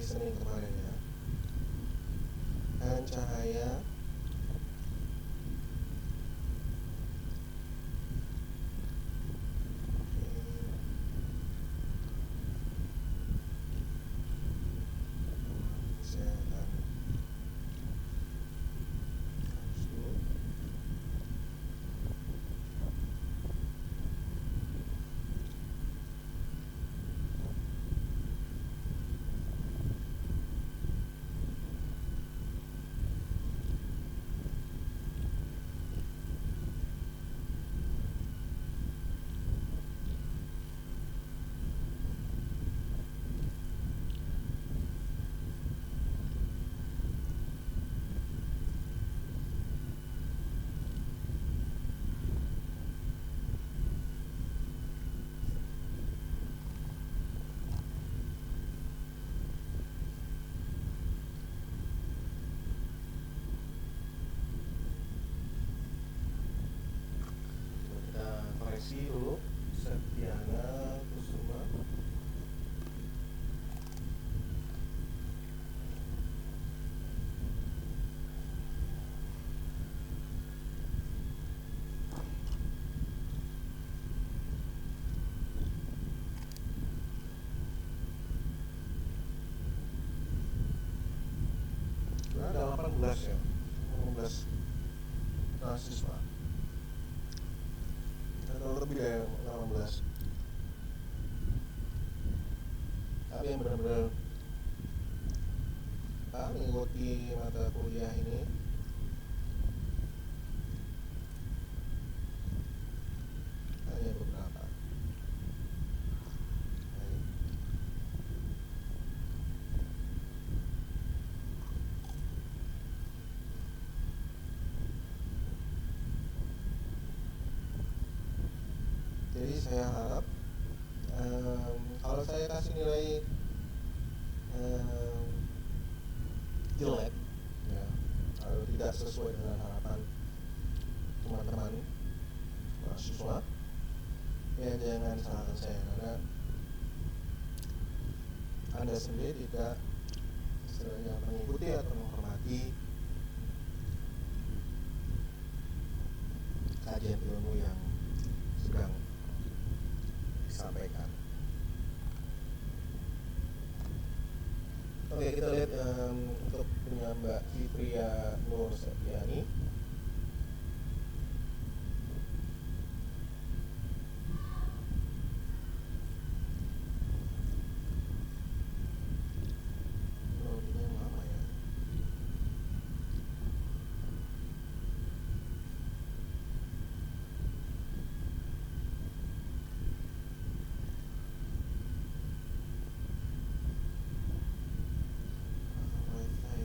Senin kemarin ya. Dan cahaya kesehatan langsung. Kita koreksi dulu. Septiana Kusuma. Ada 18 ya, 18 mahasiswa atau lebih dari 18, tapi yang benar-benar mengikuti mata kuliah ini hanya beberapa. Jadi saya harap kalau saya kasih nilai jelek ya, atau tidak sesuai dengan harapan teman-teman mahasiswa, ya jangan salahkan saya, karena Anda sendiri tidak istilahnya mengikuti atau menghormati kajian ilmu yang sedang disampaikan. Oke, kita lihat untuk punya Mbak Fitria Nur Septiani. Loadingnya lama ya. Wifi-nya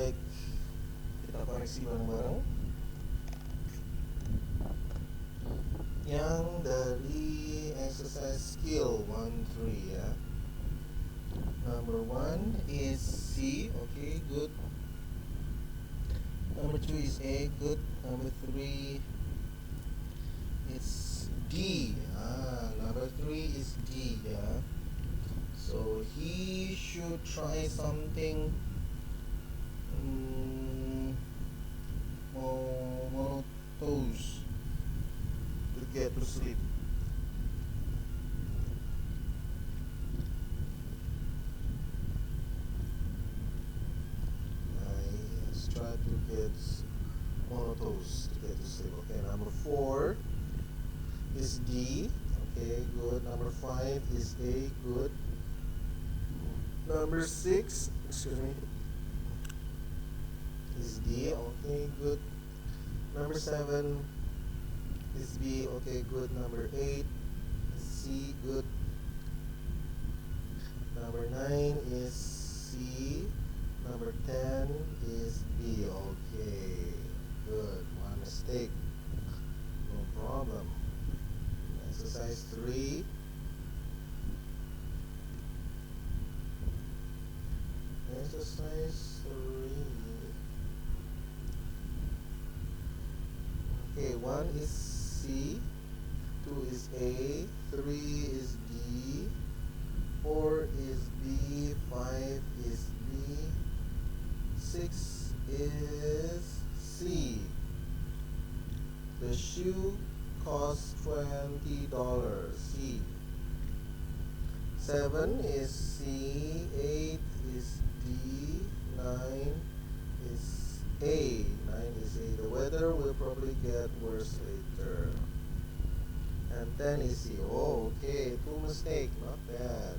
Baik, kita koreksi bareng-bareng. Yang dari exercise skill 1-3 ya. Number 1 is C, okay, good. Number 2 is A, good. Number 3 it's D. Number 3 is D, yeah. So he should try something monotonous to get to sleep. Let's try to get monotonous to get to sleep. Okay, number 4 is D. Okay, good. Number 5 is A, good. Number 6, excuse me, is D. Okay, good. Number 7 is B. Okay, good. Number 8 is C, good. Number 9 is C. Number 10 is B. Okay, good. One mistake, no problem. Exercise 3. Exercise 3. Okay, 1 is C, 2 is A, 3 is D, 4 is B, 5 is B, 6 is C. The shoe costs $20. C. 7 is C, 8 is D, 9 is A. 9 is A. The weather will probably get worse later. And 10 is C. Oh, okay, 2 mistakes, not bad.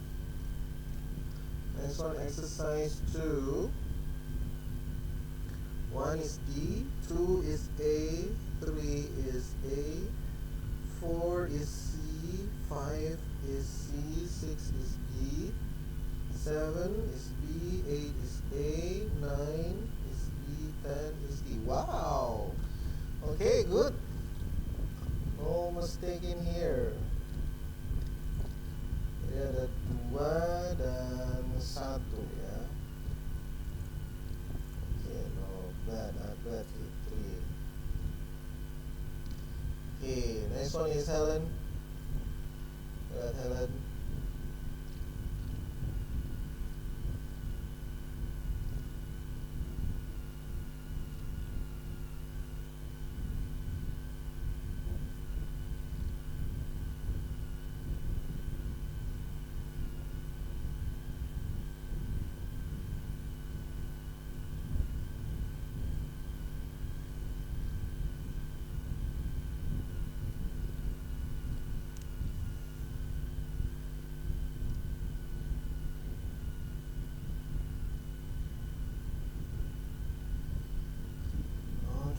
Next one, exercise 2. 1 is D, 2 is A, 3 is A, 4 is C, 5 is C, 6 is D, 7 is B, 8 is A, 9 is B, 10 is D. Wow! Okay, good. No mistake in here. Jadi ada 2 dan 1 ya. Okay, no bad, not bad. 3. Okay, next one is Helen. Go ahead, Helen.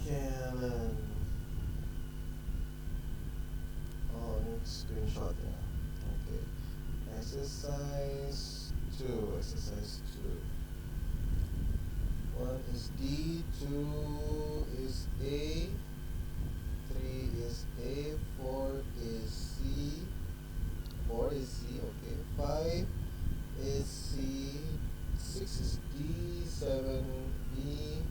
Okay, Helen. Oh, need screenshot ya. Okay. Exercise 2. Exercise 2. 1 is D, 2 is A, 3 is A, 4 is C, 4 is C, okay, 5 is C, 6 is D, 7 B,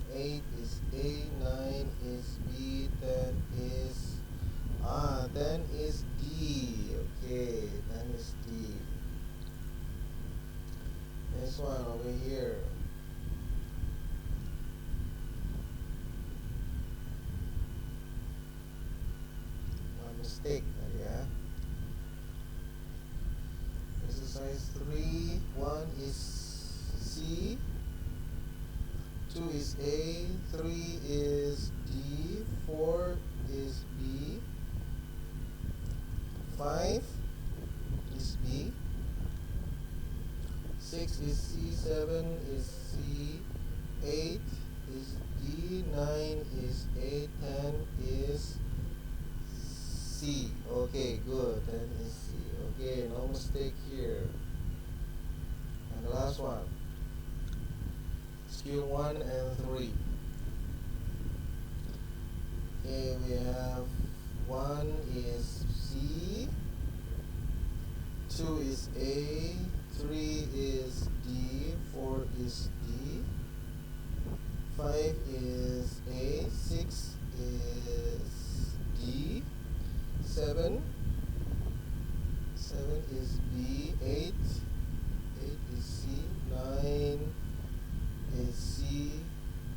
8 is A, 9 is B, 10 is 10 is D. Okay, 10 is D. Next one over here. One mistake tadi ya. Exercise 3. 1 is C, 2 is A, 3 is D, 4 is B, 5 is B, 6 is C, 7 is C, 8 is D, 9 is A, 10 is C. Okay, good. 10 is C. Okay, no mistake here. And the last one. skill 1 and 3. Okay, we have 1 is C, 2 is A, 3 is D, 4 is D, 5 is A, 6 is D, 7 is B, 8 is C, 9 is C,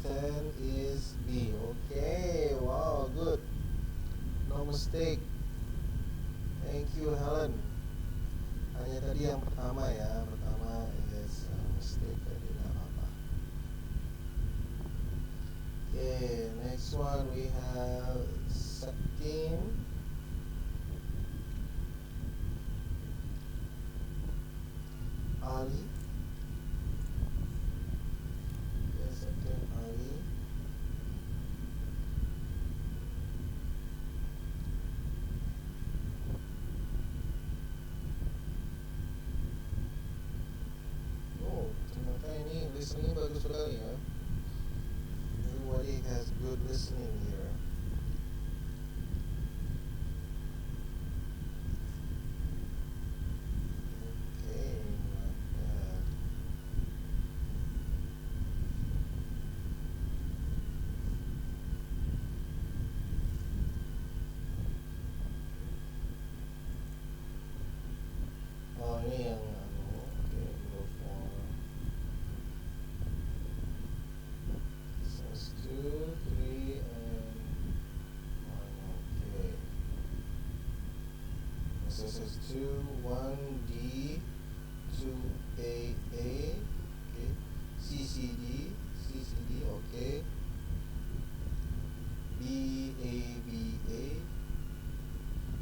10 is B. Okay, wow, good. No mistake. Thank you, Helen. Hanya tadi yang pertama ya, pertama is mistake tadi, nggak apa-apa. Okay, next one we have Septim. Ali. Yes, Septim Ali. Oh, ternyata ini listening bagus sekali ya. Everybody has good listening here. Okay, not bad. Oh, ini yang okay, go for this is 2, 3, and 1. Okay. This is 2, 1, D, 2, A, okay. C, C, D, okay. B, A, B, A,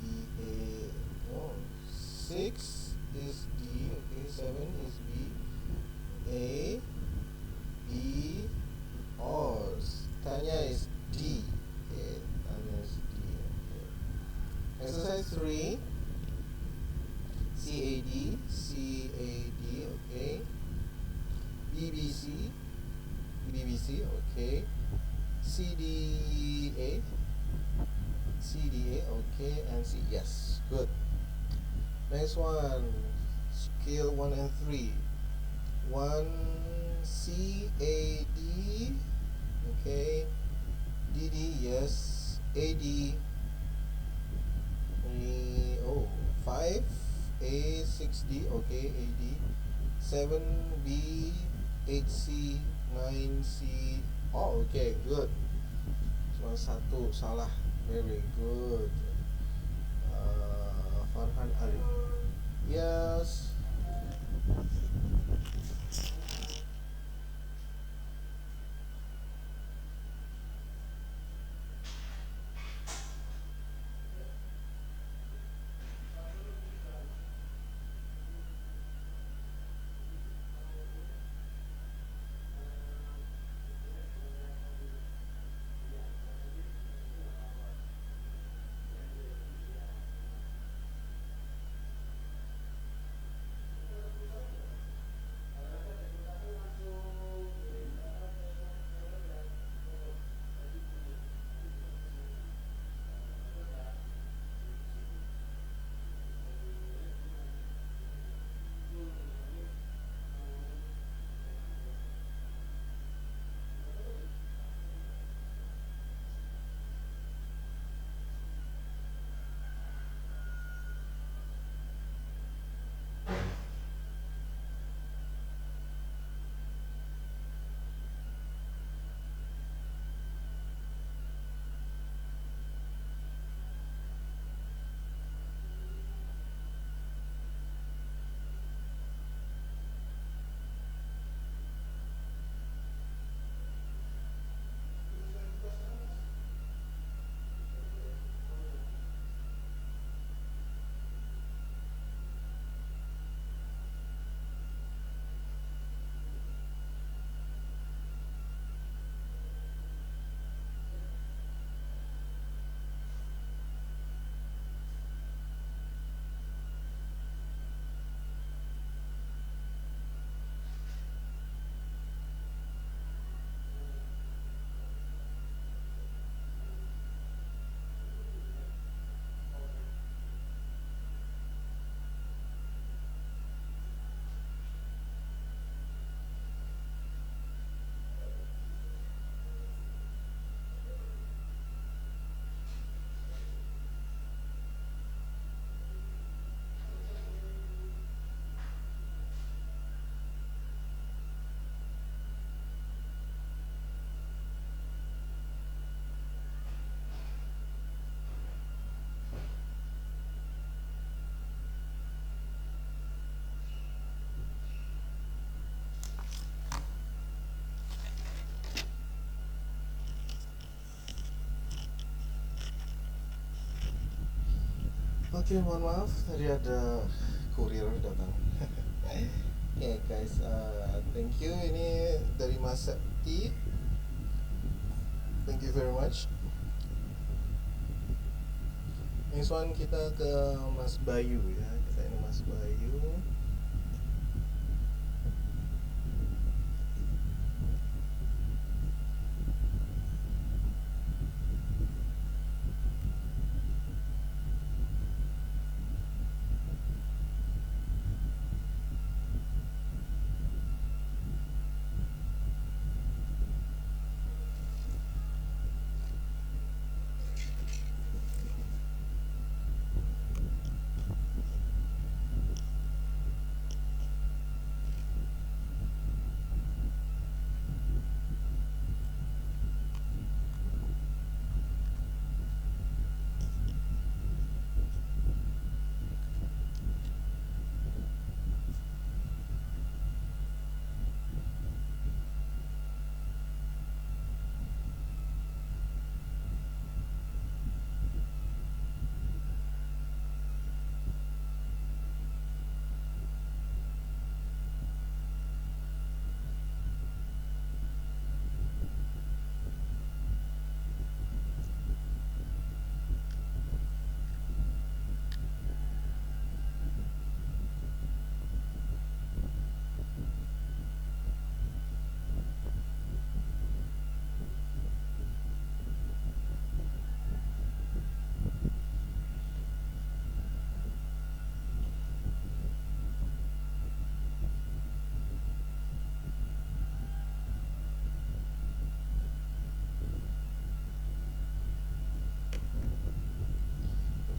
B, A, oh, 6 is D, okay, 7 is B, A, B, oh, Tanya is D, okay, Tanya is D, okay. Exercise 3, CAD, okay. BBC, okay. CDA, okay, and C, yes, good. Next one, scale 1 and 3. 1 CAD, okay. DD, yes. AD, 5 A, 6D, okay. AD, 7B, 8C, 9C. Oh, okay, good. Cuma satu salah. Very good. Farhan Ali. Yes. Oke, mohon maaf tadi ada kurir datang. Oke guys, thank you. Ini dari Mas Septi. Thank you very much. Next one kita ke Mas Bayu ya. Kita ini Mas Bayu.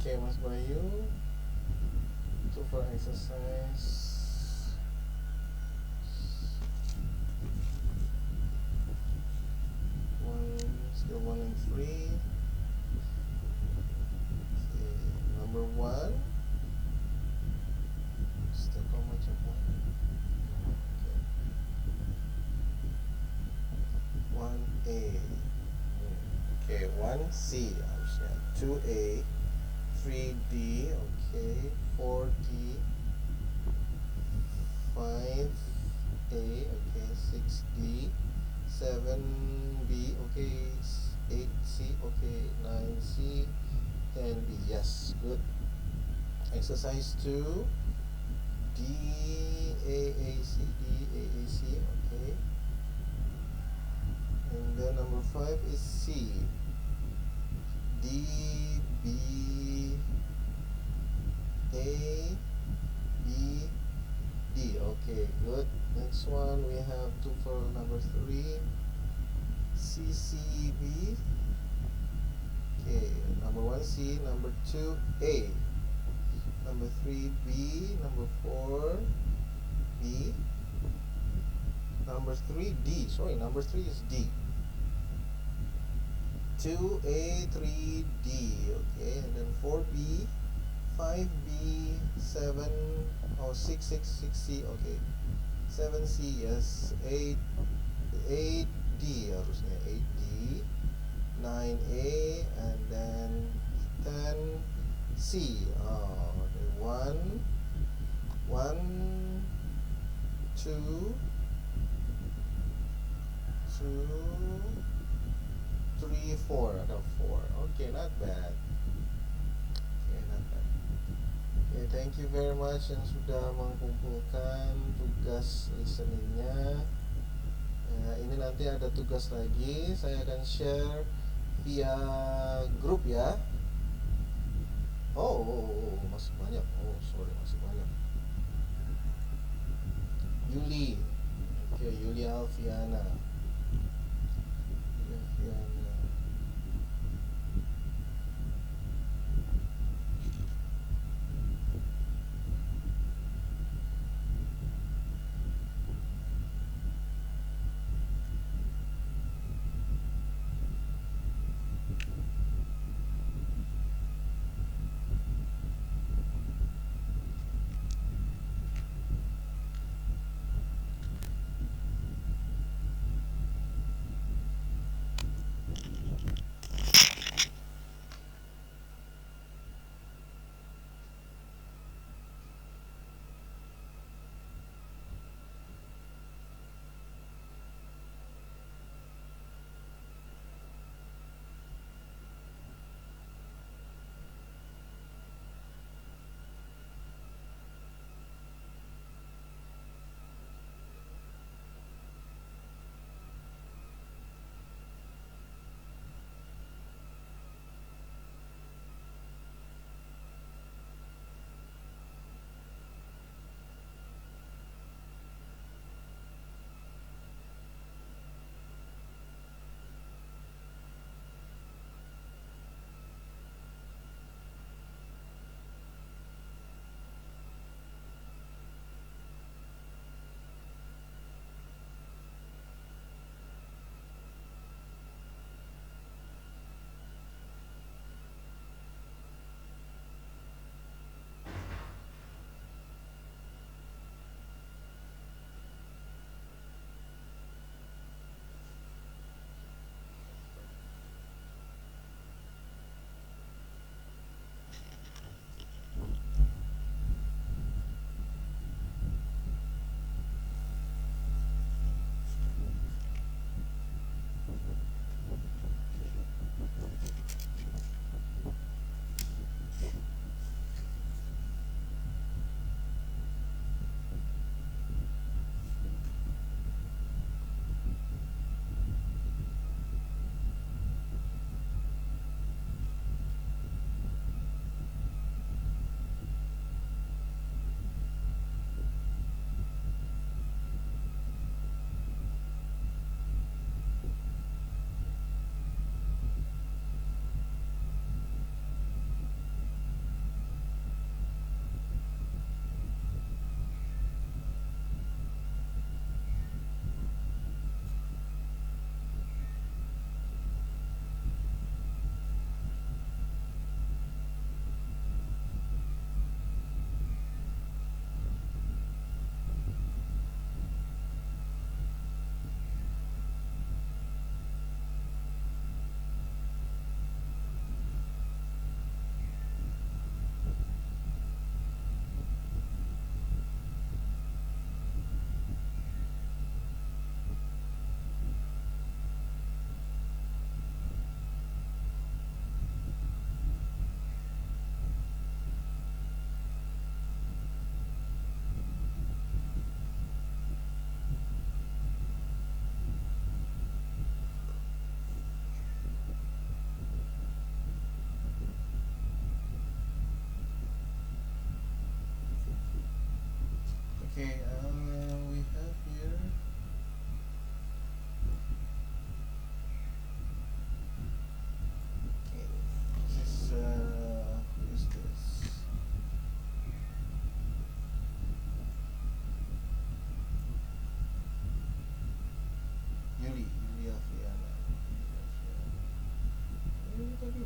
Oke, Mas Bayu. Itu for exercise. Skill 1 and 3. Okay, number 1. Step how much of one? Okay. 1A. Okay, 1C harusnya. 2A. 3D, okay, 4D, 5A, okay, 6D, 7B, okay, 8C, okay, 9C, 10B. Yes, good. Exercise 2, DAAC, okay. And then number 5 is C. D, B, A, B, D. Okay, good. Next one we have 2 for number 3. C, C, B. Okay, number 1 C, number 2 A, number 3 B, number 4 B, number 3 D. Sorry, number 3 is D. 2A, 3D, okay, and then 4B, 5B, 7, 6C, okay, 7C, yes, 8D harusnya, 8D, 9A, and then 10C, okay, 1, 2, 3, 4, ada 4. Okay, not bad. Okay, not bad. Okay, thank you very much yang sudah mengumpulkan tugas listeningnya. Ini nanti ada tugas lagi, saya akan share via grup ya. Masih banyak. Sorry, masih banyak. Yuli. Okay, Yuli Alfiana.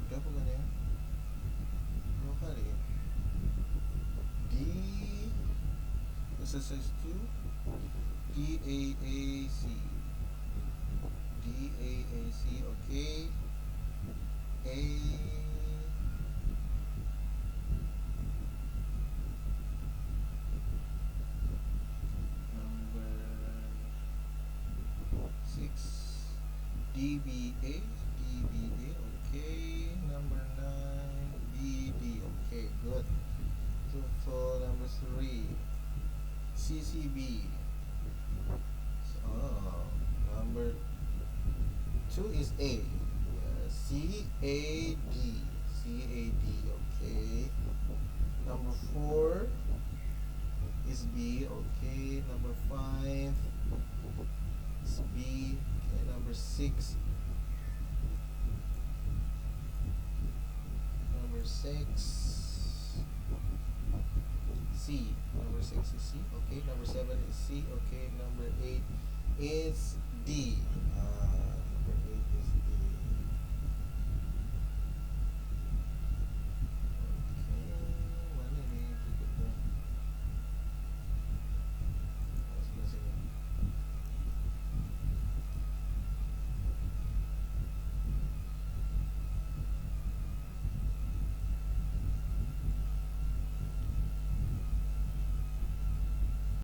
Udah bukan ya? Dua kali ya? D exercise 2 DAAC. DAAC, okay. A number 6 DBA, okay. Number 9 BD, okay, good. So for number 3 CCB. Oh, number 2 is A. CAD. CAD, okay. Number 4 is B, okay. Number 5 is B. Okay, number 6. Number 6 C. Number 6 is C, okay. Number 7 is C, okay. Number 8 is D.